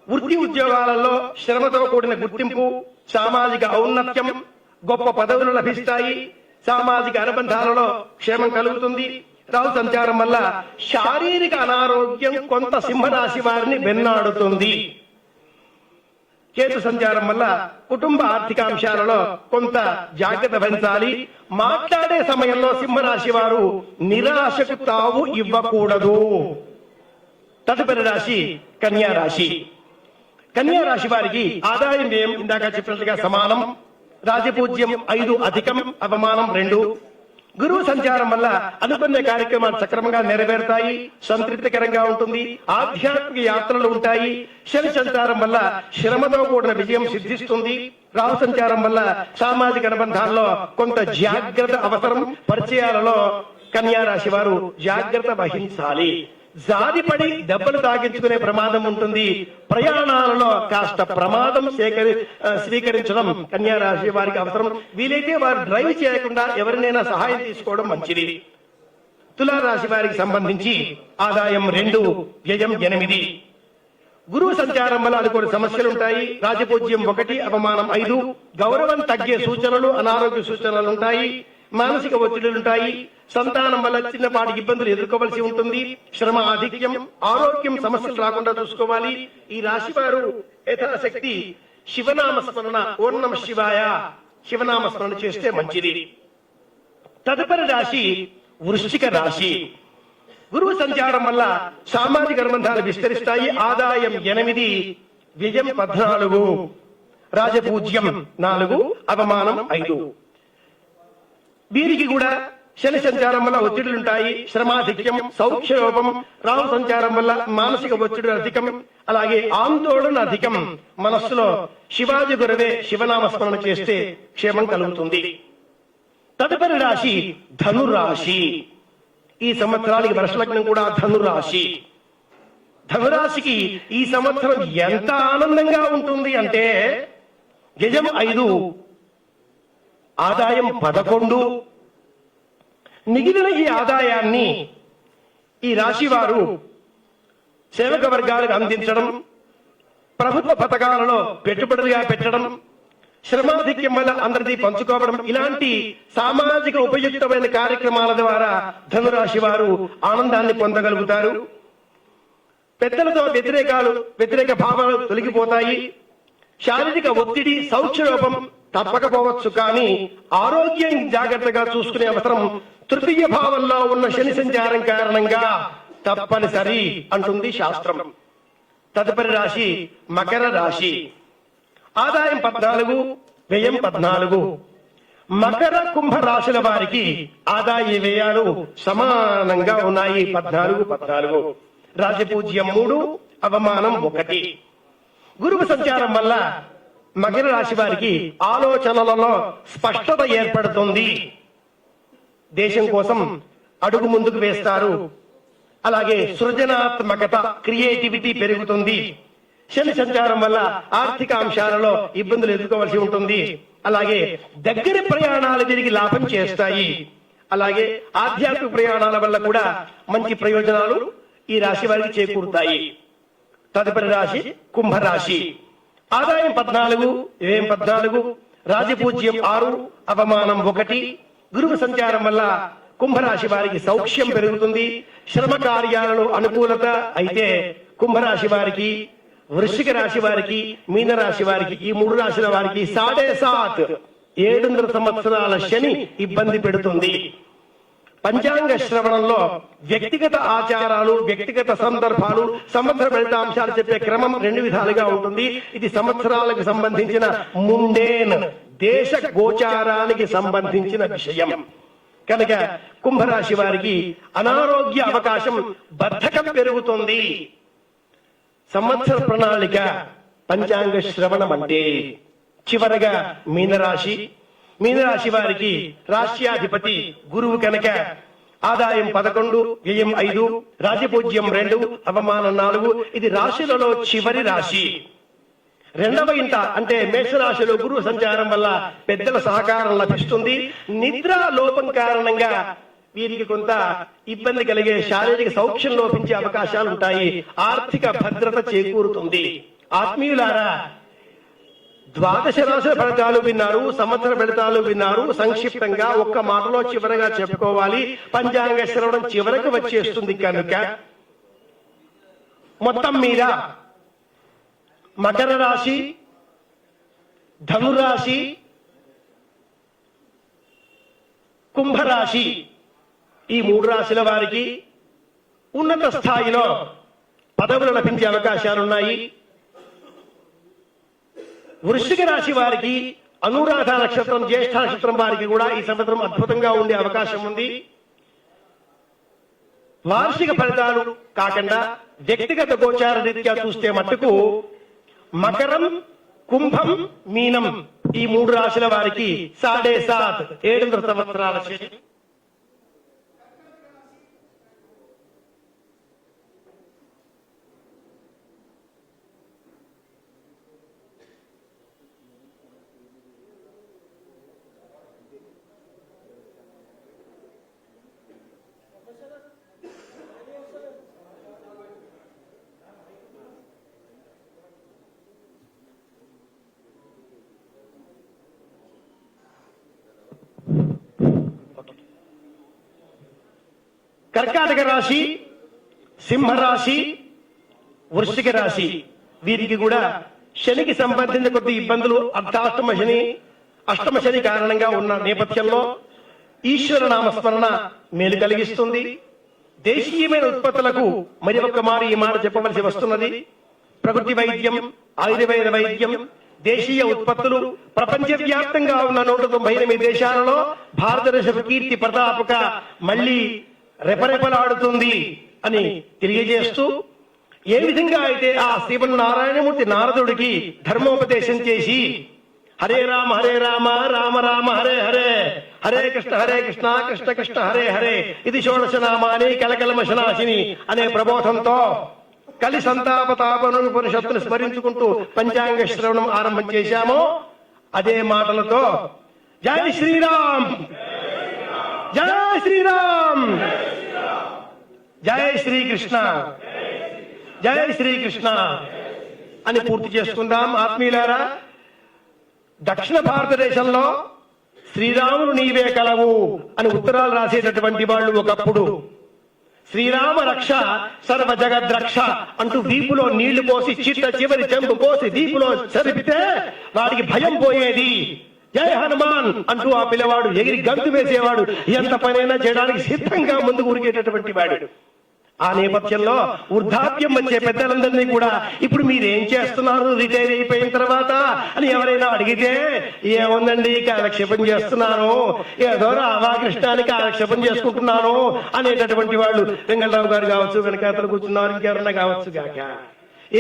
వృత్తి ఉద్యోగాలలో శ్రమతో కూడిన గుర్తింపు, సామాజిక ఔన్నత్యం, గొప్ప పదవులు లభిస్తాయి. సామాజిక అనుబంధాలలో క్షేమం కలుగుతుంది. రాహు సంచారం వల్ల శారీరక అనారోగ్యం కొంత సింహరాశి వారిని వెన్నాడుతుంది. కేతు సంచారం వల్ల కుటుంబ ఆర్థిక అంశాలలో కొంత జాగ్రత్త వహించాలి. మాట్లాడే సమయంలో సింహరాశి వారు నిరాశకు తావు ఇవ్వకూడదు. తదుపరి రాశి కన్యా రాశి. కన్యా రాశి వారికి ఆదాయం వ్యయం ఇందాక చెప్పినట్లుగా సమానం. రాజపూజ్యం 5 అధికం, అవమానం 2. గురువు సంచారం వల్ల అనుకున్న కార్యక్రమాలు సక్రమంగా నెరవేరుతాయి, సంతృప్తికరంగా ఉంటుంది, ఆధ్యాత్మిక యాత్రలు ఉంటాయి. శని సంచారం వల్ల శ్రమతో కూడిన విజయం సిద్ధిస్తుంది. రాహు సంచారం వల్ల సామాజిక అనుబంధాల్లో కొంత జాగ్రత్త అవసరం. పరిచయాలలో కన్యా రాశి వారు జాగ్రత్త వహించాలి. జారిపడి దెబ్బలు తాగించుకునే ప్రమాదం ఉంటుంది. ప్రయాణాలలో కాస్త ప్రమాదం స్వీకరించడం కన్యా రాశి వారికి అవసరం. వీలైతే వారు డ్రైవ్ చేయకుండా ఎవరినైనా సహాయం తీసుకోవడం మంచిది. తులారాశి వారికి సంబంధించి ఆదాయం 2, వ్యయం 8. గురువు సంచారం వల్ల అనుకోని సమస్యలుంటాయి. రాజపూజ్యం 1, అవమానం 5. గౌరవం తగ్గే సూచనలు, అనారోగ్య సూచనలు ఉంటాయి. మానసిక ఒత్తిడులుంటాయి. సంతానం వల్ల చిన్నపాటి ఇబ్బందులు ఎదుర్కోవలసి ఉంటుంది. శ్రమ ఆధిక్యం, ఆరోగ్యం సమస్యలు రాకుండా చూసుకోవాలి. ఈ రాశి వారు యథాశక్తి శివనామస్మరణ, ఓం నమః శివాయ శివనామస్మరణ చేస్తే మంచిది. తదుపరి రాశి వృశ్చిక రాశి. గురువు సంచారం వల్ల సామాజిక అనుబంధాలు విస్తరిస్తాయి. ఆదాయం 8, వ్యయం 14. రాజపూజ్యం 4, అవమానం 5. వీరికి కూడా శని సంచారం వల్ల ఒత్తిడులుంటాయి, శ్రమాధిక్యం, సౌఖ్యలోపం. రాహు సంచారం వల్ల మానసిక ఒత్తిడి అధికం, అలాగే ఆందోళన అధికం. మనస్సులో శివాజీ గురవే శివనామస్మరణ చేస్తే క్షేమం కలుగుతుంది. తదుపరి రాశి ధనురాశి. ఈ సంవత్సరానికి వర్షలగ్నం కూడా ధనురాశి. ధనురాశికి ఈ సంవత్సరం ఎంత ఆనందంగా ఉంటుంది అంటే గజం 5, ఆదాయం 11. మిగిలిన ఈ ఆదాయాన్ని ఈ రాశి వారు సేవక వర్గాలకు అందించడం, ప్రభుత్వ పథకాలలో పెట్టుబడులుగా పెట్టడం, శ్రమాధిక్యం వల్ల అందరిది పంచుకోవడం, ఇలాంటి సామాజిక ఉపయుక్తమైన కార్యక్రమాల ద్వారా ధనురాశి వారు ఆనందాన్ని పొందగలుగుతారు. పెద్దలతో వ్యతిరేక భావాలు తొలగిపోతాయి. శారీరక ఒత్తిడి, సౌఖ్యలోపం తప్పకపోవచ్చు, కానీ ఆరోగ్యం జాగ్రత్తగా చూసుకునే అవసరం తృతీయ భావంలో ఉన్న శని సంచారం కారణంగా తప్పనిసరి అంటుంది శాస్త్రం. తదుపరి రాశి మకర రాశి. ఆదాయం 14, వ్యయం 14. మకర కుంభ రాశుల వారికి ఆదాయ వ్యయాలు సమానంగా ఉన్నాయి, 14. రాజపూజ్యం 3, అవమానం 1. గురువు సంచారం వల్ల మకర రాశి వారికి ఆలోచనలలో స్పష్టత ఏర్పడుతుంది. దేశం కోసం అడుగు ముందుకు వేస్తారు. అలాగే సృజనాత్మకత, క్రియేటివిటీ పెరుగుతుంది. శని సంచారం వల్ల ఆర్థిక అంశాలలో ఇబ్బందులు ఎదుర్కోవాల్సి ఉంటుంది. అలాగే దగ్గరి ప్రయాణాలు తిరిగి లాభం చేస్తాయి. అలాగే ఆధ్యాత్మిక ప్రయాణాల వల్ల కూడా మంచి ప్రయోజనాలు ఈ రాశి వారికి చేకూరుతాయి. తదుపరి రాశి కుంభరాశి. ఆదాయం 14, వ్యయం 14. రాజపూజ్యం 6, అవమానం 1. గురువు సంచారం వల్ల కుంభరాశి వారికి సౌఖ్యం పెరుగుతుంది. శ్రమ కార్యాలలో అనుకూలత. అయితే కుంభరాశి వారికి, వృశ్చిక రాశి వారికి, మీన రాశి వారికి, ఈ 3 రాశుల వారికి 7.5 సంవత్సరాల శని ఇబ్బంది పెడుతుంది. పంచాంగ శ్రవణంలో వ్యక్తిగత ఆచారాలు, వ్యక్తిగత సందర్భాలు, సంవత్సర ఫలితాంశాలు చెప్పే క్రమం 2 విధాలుగా ఉంటుంది. ఇది సంవత్సరాలకు సంబంధించిన ముండేన్ దేశ గోచారానికి సంబంధించిన విషయం కనుక కుంభరాశి వారికి అనారోగ్య అవకాశం, బద్ధకం పెరుగుతుంది. సంవత్సర ప్రణాళిక పంచాంగ శ్రవణం అంటే. చివరగా మీనరాశి. మీనరాశి వారికి రాశ్యాధిపతి గురువు కనుక ఆదాయం 11, వ్యయం 5, రాజపూజ్యం 2, అవమానం 4. ఇది రాశులలో చివరి రాశి. 2వ ఇంట అంటే మేషరాశిలో గురువు సంచారం వల్ల పెద్దల సహకారం లభిస్తుంది. నిద్ర లోపం కారణంగా వీరికి కొంత ఇబ్బంది కలిగే, శారీరక సౌఖ్యం లోపించే అవకాశాలు ఉంటాయి. ఆర్థిక భద్రత చేకూరుతుంది. ఆత్మీయులారా, 12 రాశుల ఫలితాలు విన్నారు, సంవత్సర ఫలితాలు విన్నారు. సంక్షిప్తంగా ఒక్క మాటలో చివరగా చెప్పుకోవాలి. పంచాంగ శ్రవణం చివరకు వచ్చేస్తుంది కనుక మొత్తం మీద మకర రాశి, ధనురాశి, కుంభరాశి ఈ 3 రాశుల వారికి ఉన్నత స్థాయిలో పదవులు లభించే అవకాశాలున్నాయి. వృశ్చిక రాశి వారికి అనురాధ నక్షత్రం, జ్యేష్ఠ నక్షత్రం వారికి కూడా ఈ సంవత్సరం అద్భుతంగా ఉండే అవకాశం ఉంది. వార్షిక ఫలితాలు కాకుండా వ్యక్తిగత గోచార రీత్యా చూస్తే మట్టుకు మకరం, కుంభం, మీనం ఈ 3 రాశుల వారికి 7.5 సంవత్సరాల శని. కర్కాటక రాశి, సింహరాశి, వృశ్చిక రాశి వీరికి కూడా శనికి సంబంధించిన కొద్ది ఇబ్బందులు, అర్ధాష్టమ శని, అష్టమ శని కారణంగా ఉన్న నేపథ్యంలో ఈశ్వర నామస్మరణ మేలు కలిగిస్తుంది. దేశీయమైన ఉత్పత్తులకు మరి ఒక్క మారు ఈ మాట చెప్పవలసి వస్తున్నది. ప్రకృతి వైద్యం, ఆయుర్వేద వైద్యం, దేశీయ ఉత్పత్తులు ప్రపంచవ్యాప్తంగా ఉన్న 198 దేశాలలో భారతదేశపు కీర్తి ప్రతాపక మళ్ళీ రెపరెపలాడుతుంది అని తెలియజేస్తూ, ఏ విధంగా అయితే ఆ శ్రీమన్నారాయణమూర్తి నారదుడికి ధర్మోపదేశం చేసి హరే రామ రామ రామ హరే హరే, హరే కృష్ణ కృష్ణ కృష్ణ హరే హరే, ఇది షోడశనామాని కలకలమశనాశిని అనే ప్రబోధంతో కలి సంతాప తాపనుపనిషత్తును స్మరించుకుంటూ పంచాంగ శ్రవణం ఆరంభం చేశామో, అదే మాటలతో జై శ్రీరామ్, జై శ్రీరామ్, జై శ్రీకృష్ణ, జై శ్రీకృష్ణ అని పూర్తి చేసుకుందాం. ఆత్మీయులారా, దక్షిణ భారతదేశంలో శ్రీరాములు నీవే కలవు అని ఉత్తరాలు రాసేటటువంటి వాళ్ళు ఒకప్పుడు శ్రీరామ రక్ష సర్వ జగద్రక్ష అంటూ దీపులో నీళ్లు పోసి చిట్ట చివరి చెంపు పోసి దీపులో సరిపితే వాడికి భయం పోయేది. జై హనుమాన్ అంటూ ఆ పిల్లవాడు ఎగిరి గంతు వేసేవాడు, ఎంత పనైనా చేయడానికి సిద్ధంగా ముందుకు ఉరికేటటువంటి వాడు. ఆ నేపథ్యంలో వృద్ధాప్యం వచ్చే పెద్దలందరినీ కూడా ఇప్పుడు మీరేం చేస్తున్నారు రిటైర్ అయిపోయిన తర్వాత అని ఎవరైనా అడిగితే, ఏముందండి కాలక్షేపం చేస్తున్నాను, ఏదో రామకృష్ణానికి కాలక్షేపం చేసుకుంటున్నాను అనేటటువంటి వాళ్ళు వెంకటరావు గారు కావచ్చు, వెనకాతలు కూర్చున్నారు, ఇంకెవరన్నా కావచ్చు గాక.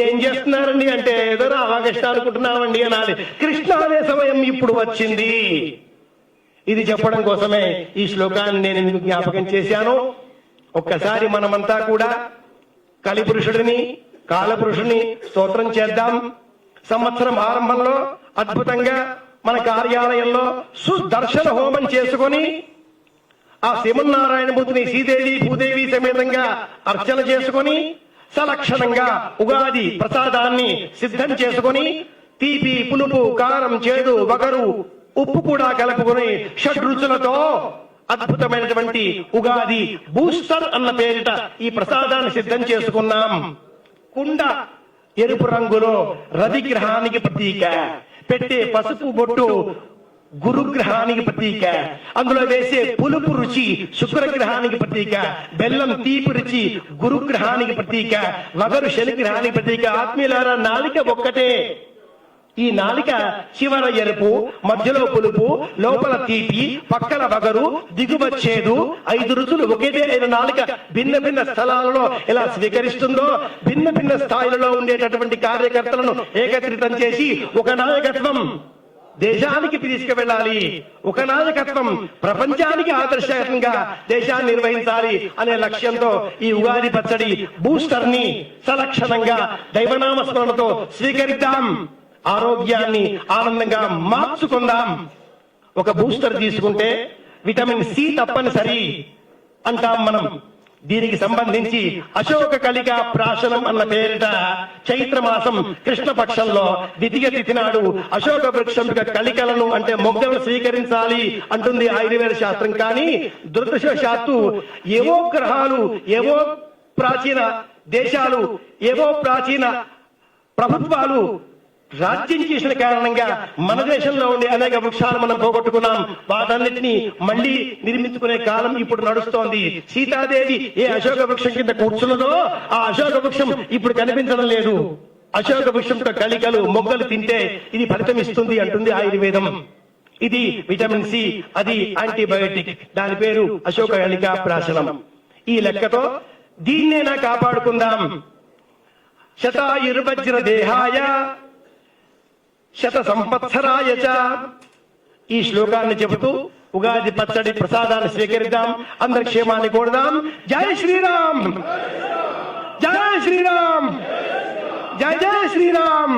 ఏం చేస్తున్నారండి అంటే ఏదో రామకృష్ణ అనుకుంటున్నామండి అనాలి. కృష్ణ అనే సమయం ఇప్పుడు వచ్చింది. ఇది చెప్పడం కోసమే ఈ శ్లోకాన్ని నేను మీకు జ్ఞాపకం చేశాను. ఒక్కసారి మనమంతా కూడా కలిపురుషుడిని కాలపురుషుని స్తోత్రం చేద్దాం. సంవత్సరం ఆరంభంలో అద్భుతంగా మన కార్యాలయంలో సుదర్శన హోమం చేసుకొని ఆ శ్రీమన్నారాయణమూర్తిని శ్రీదేవి భూదేవి సమేతంగా అర్చన చేసుకొని సలక్షణంగా ఉగాది ప్రసాదాన్ని సిద్ధం చేసుకొని తీపి పులుపు కారం చేదు వగరు ఉప్పు కూడా కలుపుకొని షడ్రుచులతో అద్భుతమైనటువంటి ఉగాది బూస్టర్ అన్న పేరిట ఈ ప్రసాదాన్ని సిద్ధం చేసుకున్నాం. కుండ ఎరుపు రంగులో రవిగ్రహానికి ప్రతీక, పెట్టే పసుపు బొట్టు గురుగ్రహానికి ప్రతీక, అందులో వేసే పులుపు రుచి శుక్రగ్రహానికి ప్రతీక, బెల్లం తీపి రుచి గురుగ్రహానికి ప్రతీక, వగరు శనిగ్రహానికి ప్రతీక. ఆత్మీయులారా, నాలిక ఒక్కటే. ఈ నాలిక చివర ఎరుపు, మధ్యలో పులుపు, లోపల తీపి, పక్కన వగరు, దిగువచ్చేదు, 5 రుచులు ఒకేదే అయిన నాలిక భిన్న భిన్న స్థలాలలో ఎలా స్వీకరిస్తుందో, భిన్న భిన్న స్థాయిలలో ఉండేటటువంటి కార్యకర్తలను ఏకత్రితం చేసి ఒక నాయకత్వం దేశానికి తీసుకువెళ్ళాలి, ఒక నాయకత్వం ప్రపంచానికి ఆదర్శంగా దేశాన్ని నిర్వహించాలి అనే లక్ష్యంతో ఈ ఉగాది పచ్చడి బూస్టర్ ని సలక్షణంగా దైవనామస్మరణతో స్వీకరిద్దాం. ఆరోగ్యాన్ని ఆనందంగా మార్చుకుందాం. ఒక బూస్టర్ తీసుకుంటే విటమిన్ సి తప్పనిసరి అంటాం మనం. దీనికి సంబంధించి అశోక కలిక ప్రాశనం అన్న పేరిట చైత్రమాసం కృష్ణపక్షంలో ద్వితీయ తిథి నాడు అశోక వృక్షం కలికలను అంటే మొగ్గలను స్వీకరించాలి అంటుంది ఆయుర్వేద శాస్త్రం. కానీ దురదృష్టవశాత్తు ఏవో గ్రహాలు, ఏవో ప్రాచీన దేశాలు, ఏవో ప్రాచీన ప్రభుత్వాలు రాజ్యం చేసిన కారణంగా మన దేశంలో ఉండే అనేక వృక్షాలు మనం పోగొట్టుకున్నాం. వాటన్నిటినీ మళ్లీ నిర్మించుకునే కాలం ఇప్పుడు నడుస్తోంది. సీతాదేవి ఏ అశోక వృక్షం కింద కూర్చున్నదో ఆ అశోక వృక్షం ఇప్పుడు కనిపించడం లేదు. అశోక వృక్షంతో కలికలు మొగ్గలు తింటే ఇది ఫలితం ఇస్తుంది అంటుంది ఆయుర్వేదం. ఇది విటమిన్ సి, అది యాంటీబయోటిక్. దాని పేరు అశోక కలిక ప్రాశనం. ఈ లెక్కతో దీన్నేనా కాపాడుకుందాం. శతాయుర్వజ్ర దేహాయ శత సంవత్సరాయ చ. ఈ శ్లోకాన్ని చెబుతూ ఉగాది పచ్చడి ప్రసాదాన్ని స్వీకరిద్దాం. అందరి క్షేమాన్ని కోరుదాం. జై శ్రీరామ్, జై శ్రీరామ్, జై జై శ్రీరామ్,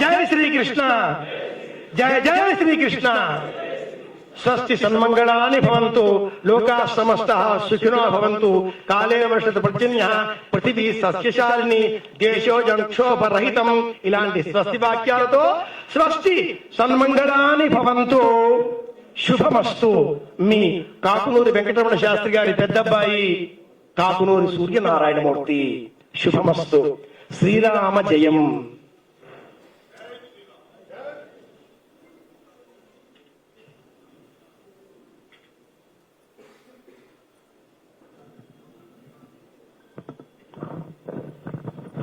జై శ్రీకృష్ణ, జయ జయ శ్రీకృష్ణ. స్వస్తి సన్మంగళాని భవంతు, లోకా సమస్తః సుఖినో భవంతు, కాలే వర్షతు పర్జన్యః, పృథివీ సస్యశాలిని, దేశోజం క్షోభరహితం. ఇలాంటి స్వస్తి వాక్యాలతో స్వస్తి సన్మంగళాని భవంతు, శుభమస్తు. మీ కాకునూరి వెంకటరమణ శాస్త్రి గారి పెద్దబ్బాయి కాకునూరి సూర్యనారాయణమూర్తి. శుభమస్తు. శ్రీరామ జయం.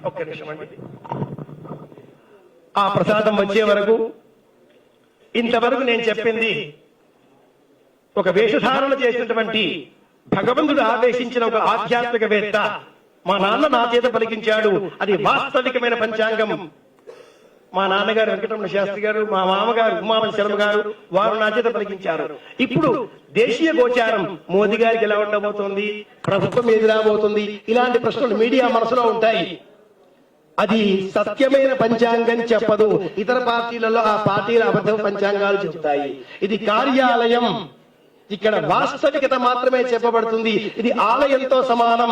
ఒక్క నిమిషం అండి. ఆ ప్రసాదం వచ్చే వరకు ఇంతవరకు నేను చెప్పింది ఒక వేషధారణ చేసినటువంటి భగవంతుడు ఆదేశించిన ఒక ఆధ్యాత్మికవేత్త మా నాన్న నా చేత పలికించాడు. అది వాస్తవికమైన పంచాంగం. మా నాన్నగారు వెంకటరమణ శాస్త్రి గారు, మా మామగారు ఉమాపతి శర్మ గారు, వారు నా చేత పలికించారు. ఇప్పుడు దేశీయ గోచారం మోదీ గారికి ఎలా ఉండబోతోంది, ప్రభుత్వం ఏది రాబోతుంది, ఇలాంటి ప్రశ్నలు మీడియా మనసులో ఉంటాయి. అది సత్యమైన పంచాంగం చెప్పదు. ఇతర పార్టీలలో ఆ పార్టీల అబద్ధ పంచాంగాలు చెబుతాయి. ఇది కార్యాలయం, ఇక్కడ వాస్తవికత మాత్రమే చెప్పబడుతుంది. ఇది ఆలయంతో సమానం.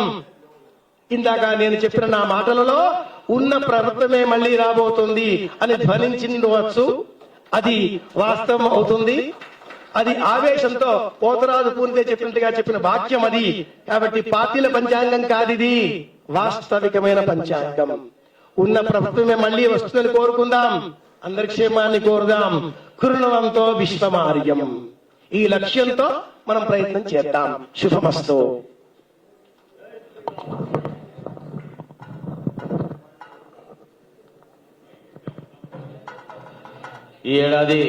ఇందాక నేను చెప్పిన నా మాటలలో ఉన్న ప్రభుత్వమే మళ్ళీ రాబోతుంది అని ధ్వనించవచ్చు. అది వాస్తవం అవుతుంది. అది ఆవేశంతో పోతరాజు పూర్తిగా చెప్పినట్టుగా చెప్పిన వాక్యం అది. కాబట్టి పార్టీల పంచాంగం కాదిది, వాస్తవికమైన పంచాంగం. ఉన్న ప్రభుత్వమే మళ్ళీ వస్తుందని కోరుకుందాం, అందరి క్షేమాన్ని కోరుదాం. కృణవంతో విశ్వమార్యం, ఈ లక్ష్యంతో మనం ప్రయత్నం చేద్దాం. శుభమస్తు. ఈ ఏడాది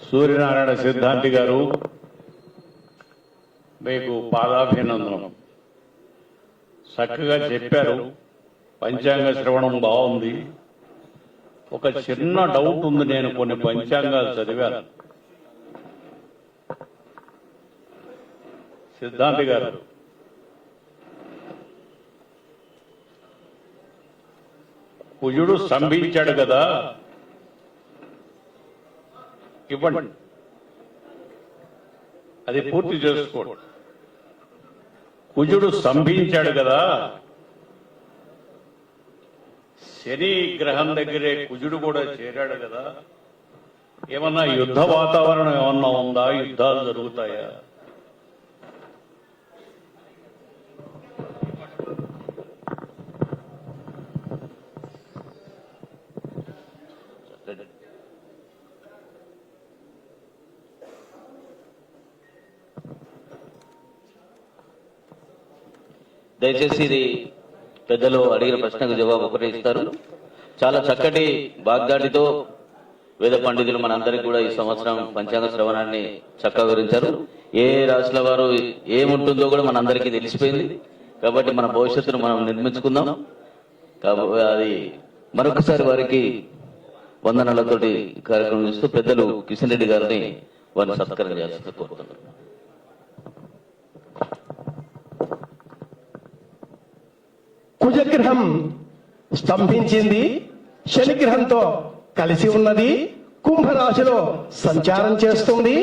సూర్యనారాయణ సిద్ధాంతి గారు, మీకు పాదాభినందనం. చక్కగా చెప్పారు. పంచాంగ శ్రవణం బాగుంది. ఒక చిన్న డౌట్ ఉంది. నేను కొన్ని పంచాంగాలు చదివాను. సిద్ధాంతి గారు, కుజుడు స్తంభించాడు కదా, ఇవ్వండి, అది పూర్తి చేసుకోండి. కుజుడు స్తంభించాడు కదా, శని గ్రహం దగ్గరే కుజుడు కూడా చేరాడు కదా, ఏమన్నా యుద్ధ వాతావరణం ఏమన్నా ఉందా? యుద్ధాలు జరుగుతాయా? దయచేసి ఇది పెద్దలు అడిగిన ప్రశ్నకు జవాబు ఒకటే ఇస్తారు. చాలా చక్కటి వాగ్దాటితో వేద పండితులు మనందరికీ కూడా ఈ సంవత్సరం పంచాంగ శ్రవణాన్ని చక్కగా వివరించారు. ఏ రాశుల వారు ఏముంటుందో కూడా మనందరికీ తెలిసిపోయింది. కాబట్టి మన భవిష్యత్తును మనం నిర్మించుకుందాం. కాబట్టి అది మరొకసారి వారికి వందనాలతోటి కార్యక్రమం చేస్తూ పెద్దలు కిషన్ రెడ్డి గారిని వారిని సత్కారం చేస్తూ కోరుతున్నారు. కుజగ్రహం స్తంభించింది, శనిగ్రహంతో కలిసి ఉన్నది, కుంభరాశిలో సంచారం చేస్తుంది,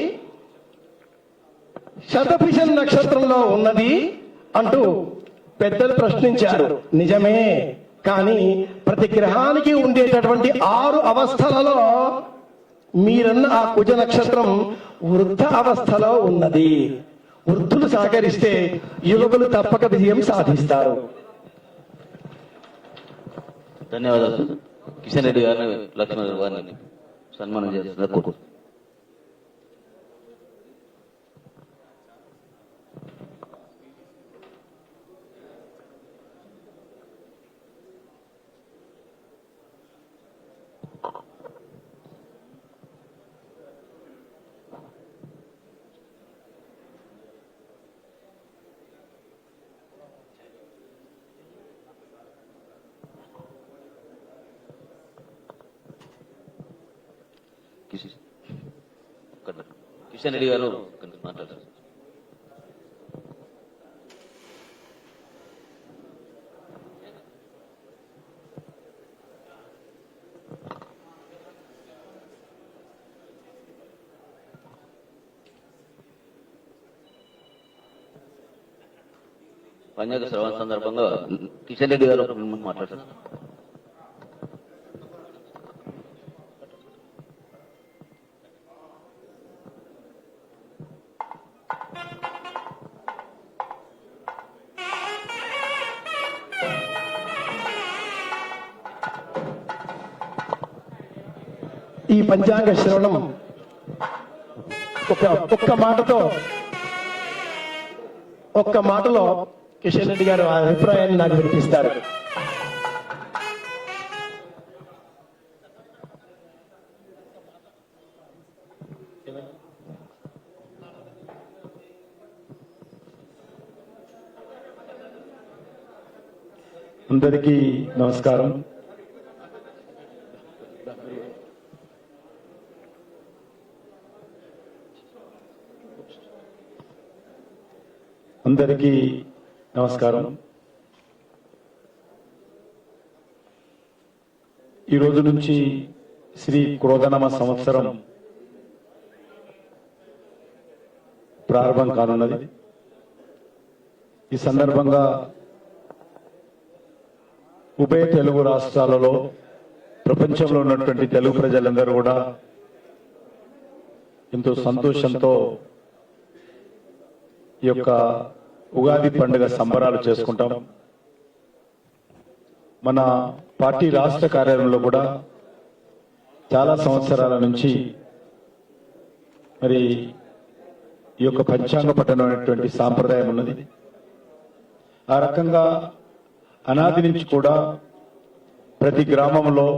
శతభిషం నక్షత్రంలో ఉన్నది అంటూ పెద్దలు ప్రశ్నించారు. నిజమే, కానీ ప్రతి గ్రహానికి ఉండేటటువంటి 6 అవస్థలలో మీరన్న ఆ కుజ నక్షత్రం వృద్ధ అవస్థలో ఉన్నది. వృద్ధులు సహకరిస్తే యువకులు తప్పక విజయం సాధిస్తారు. ధన్యవాదాలు. కిషన్ రెడ్డి గారిని, లక్ష్మణ్ గారిని సన్మానం చేస్తున్నారు. కిషన్ రెడ్డి గారు మాట్లాడారు. పంచాంగ శ్రవణ సందర్భంగా కిషన్ రెడ్డి గారు మాట్లాడారు. ఈ పంచాంగ శ్రవణం ఒక్క మాటలో కిషన్ రెడ్డి గారు ఆ అభిప్రాయాన్ని నాకు వినిపిస్తారు. అందరికీ నమస్కారం. అందరికీ నమస్కారం. ఈ రోజు నుంచి శ్రీ క్రోధనామ సంవత్సరం ప్రారంభం కానున్నది. ఈ సందర్భంగా ఉభయ తెలుగు రాష్ట్రాలలో ప్రపంచంలో ఉన్నటువంటి తెలుగు ప్రజలందరూ కూడా ఎంతో సంతోషంతో ఈ యొక్క ఉగాది పండుగ సంబరాలు చేసుకుంటాం. మన పార్టీ రాష్ట్ర కార్యాలయంలో కూడా చాలా సంవత్సరాల నుంచి మరి ఈ యొక్క పంచాంగ పఠనం అనేటువంటి సాంప్రదాయం ఉన్నది. ఆ రకంగా అనాది నుంచి కూడా ప్రతి గ్రామంలో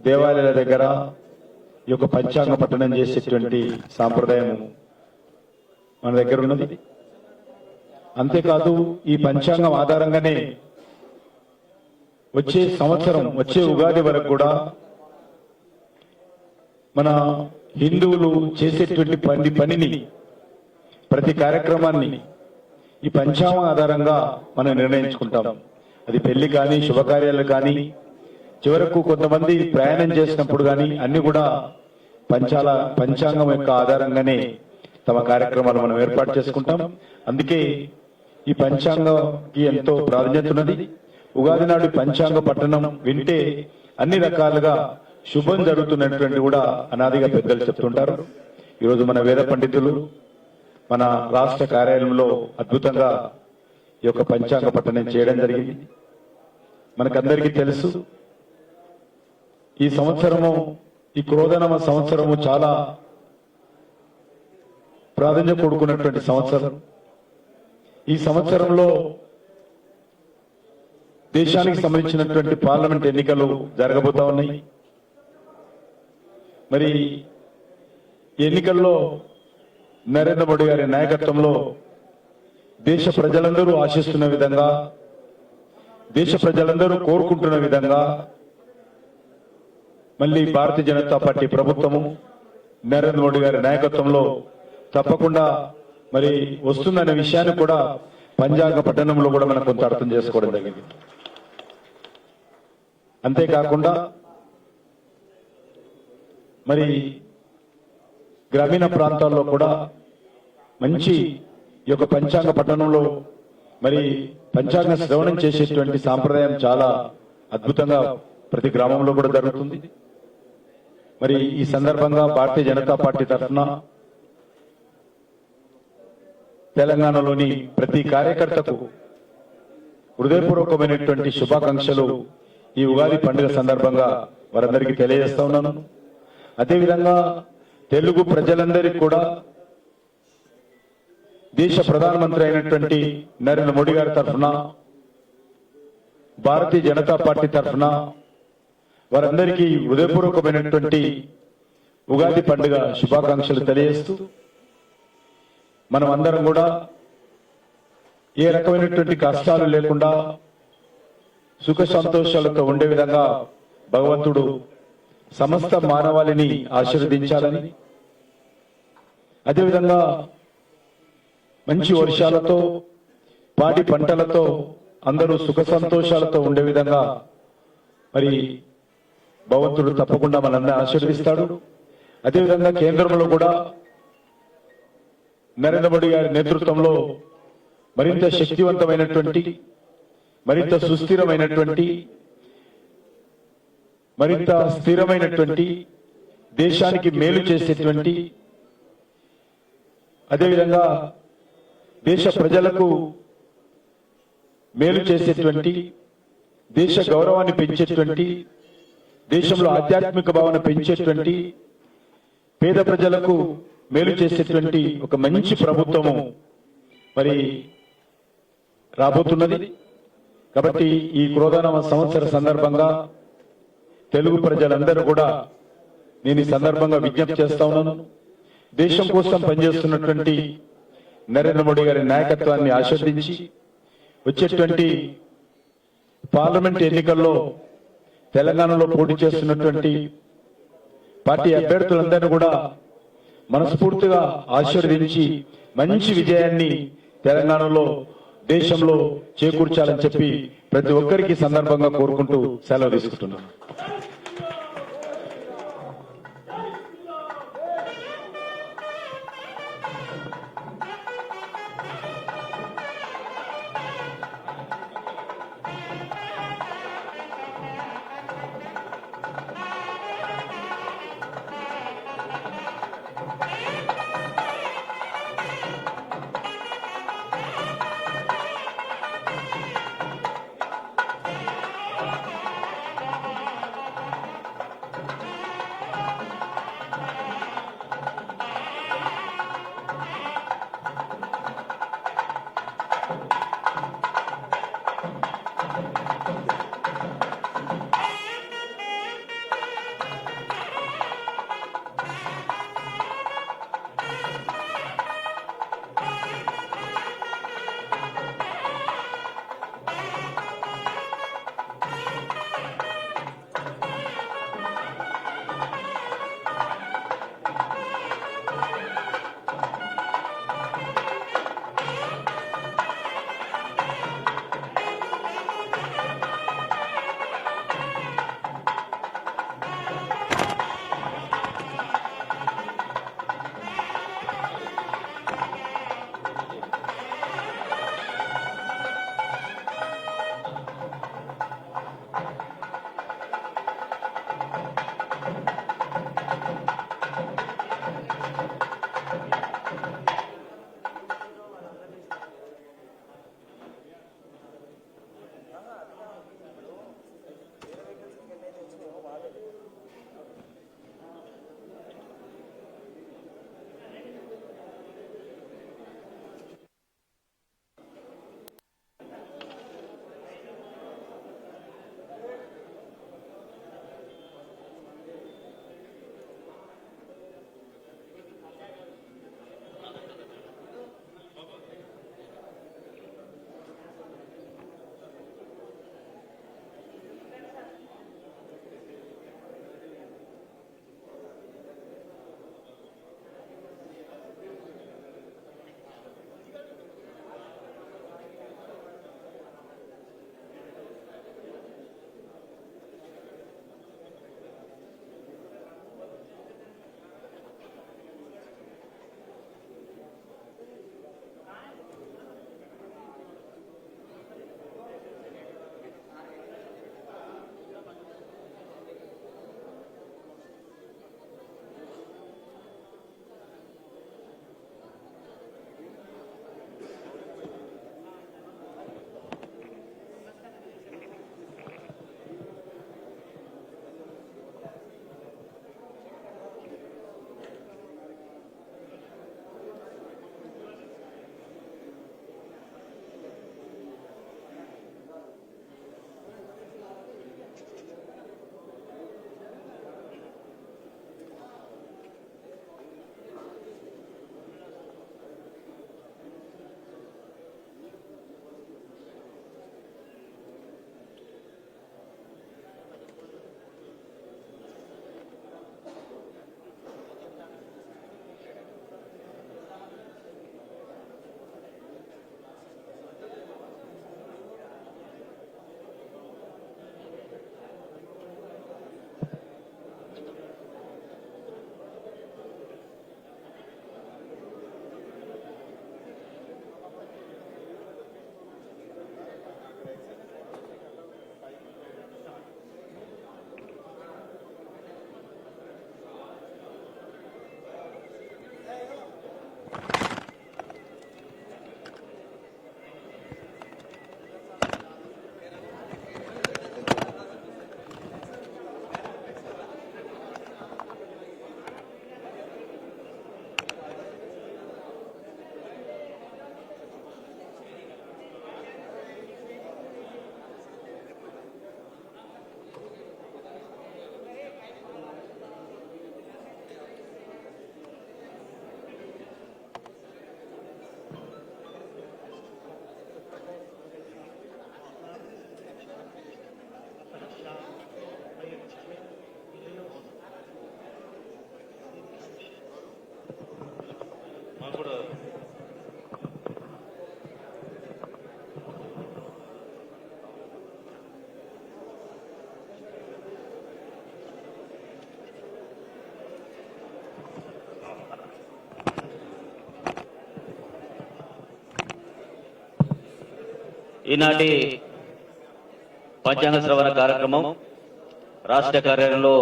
దేవాలయాల దగ్గర ఈ యొక్క పంచాంగ పఠనం చేసేటువంటి సాంప్రదాయం మన దగ్గర ఉన్నది. అంతేకాదు ఈ పంచాంగం ఆధారంగానే వచ్చే సంవత్సరం వచ్చే ఉగాది వరకు కూడా మన హిందువులు చేసేటువంటి పనిని ప్రతి కార్యక్రమాన్ని ఈ పంచాంగం ఆధారంగా మనం నిర్ణయించుకుంటాం. అది పెళ్లి కానీ శుభకార్యాలు కానీ చివరకు కొంతమంది ప్రయాణం చేసినప్పుడు కానీ అన్ని కూడా పంచాంగం యొక్క ఆధారంగానే తమ కార్యక్రమాలు మనం ఏర్పాటు చేసుకుంటాం. అందుకే ఈ పంచాంగంకి ఎంతో ప్రాధాన్యత ఉన్నది. ఉగాది నాడు పంచాంగ పఠనం వింటే అన్ని రకాలుగా శుభం జరుగుతున్నటువంటి కూడా అనాదిగా పెద్దలు చెప్తుంటారు. ఈరోజు మన వేద పండితులు మన రాష్ట్ర కార్యాలయంలో అద్భుతంగా ఈ యొక్క పంచాంగ పఠనం చేయడం జరిగింది. మనకందరికీ తెలుసు ఈ సంవత్సరము ఈ క్రోధనామ సంవత్సరము చాలా ప్రాధాన్యత కూడుకున్నటువంటి సంవత్సరం. ఈ సంవత్సరంలో దేశానికి సంబంధించినటువంటి పార్లమెంట్ ఎన్నికలు జరగబోతా ఉన్నాయి. మరి ఎన్నికల్లో నరేంద్ర మోడీ గారి నాయకత్వంలో దేశ ప్రజలందరూ ఆశిస్తున్న విధంగా, దేశ ప్రజలందరూ కోరుకుంటున్న విధంగా మళ్ళీ భారతీయ జనతా పార్టీ ప్రభుత్వము నరేంద్ర మోడీ గారి నాయకత్వంలో తప్పకుండా మరి వస్తుందనే విషయాన్ని కూడా పంచాంగ పఠనంలో కూడా మనం కొంత అర్థం చేసుకోవడం జరిగింది. అంతేకాకుండా మరి గ్రామీణ ప్రాంతాల్లో కూడా మంచి ఈ యొక్క పంచాంగ పఠనంలో మరి పంచాంగ శ్రవణం చేసేటువంటి సాంప్రదాయం చాలా అద్భుతంగా ప్రతి గ్రామంలో కూడా జరుగుతుంది. మరి ఈ సందర్భంగా భారతీయ జనతా పార్టీ తరఫున తెలంగాణలోని ప్రతి కార్యకర్తకు హృదయపూర్వకమైనటువంటి శుభాకాంక్షలు ఈ ఉగాది పండుగ సందర్భంగా వారందరికీ తెలియజేస్తా ఉన్నాను. అదేవిధంగా తెలుగు ప్రజలందరికీ కూడా దేశ ప్రధానమంత్రి అయినటువంటి నరేంద్ర మోడీ గారి తరఫున, భారతీయ జనతా పార్టీ తరఫున వారందరికీ హృదయపూర్వకమైనటువంటి ఉగాది పండుగ శుభాకాంక్షలు తెలియజేస్తూ మనం అందరం కూడా ఏ రకమైనటువంటి కష్టాలు లేకుండా సుఖ సంతోషాలతో ఉండే విధంగా భగవంతుడు సమస్త మానవాళిని ఆశీర్వదించాలని, అదేవిధంగా మంచి వర్షాలతో పాడి పంటలతో అందరూ సుఖ సంతోషాలతో ఉండే విధంగా మరి భగవంతుడు తప్పకుండా మనందరినీ ఆశీర్వదిస్తాడు. అదేవిధంగా కేంద్రంలో కూడా నరేంద్ర మోడీ గారి నేతృత్వంలో మరింత శక్తివంతమైనటువంటి, మరింత సుస్థిరమైనటువంటి, మరింత స్థిరమైనటువంటి, దేశానికి మేలు చేసేటువంటి, అదేవిధంగా దేశ ప్రజలకు మేలు చేసేటువంటి, దేశ గౌరవాన్ని పెంచేటువంటి, దేశంలో ఆధ్యాత్మిక భావన పెంచేటువంటి పేద ప్రజలకు మేలు చేసేటువంటి ఒక మంచి ప్రభుత్వము మరి రాబోతున్నది. కాబట్టి ఈ క్రోధానవ సంవత్సర సందర్భంగా తెలుగు ప్రజలందరూ కూడా నేను ఈ సందర్భంగా విజ్ఞప్తి చేస్తా ఉన్నాను. దేశం కోసం పనిచేస్తున్నటువంటి నరేంద్ర మోడీ గారి నాయకత్వాన్ని ఆశీర్వదించి వచ్చేటువంటి పార్లమెంట్ ఎన్నికల్లో తెలంగాణలో పోటీ చేస్తున్నటువంటి పార్టీ అభ్యర్థులందరినీ కూడా మనస్ఫూర్తిగా ఆశీర్వదించి మంచి విజయాన్ని తెలంగాణలో దేశంలో చేకూర్చాలని చెప్పి ప్రతి ఒక్కరికి సందర్భంగా కోరుకుంటూ సెలవు తీసుకుంటున్నాను. ఈనాటి పంచాంగ శ్రవణ కార్యక్రమం రాష్ట్ర కార్యాలయంలో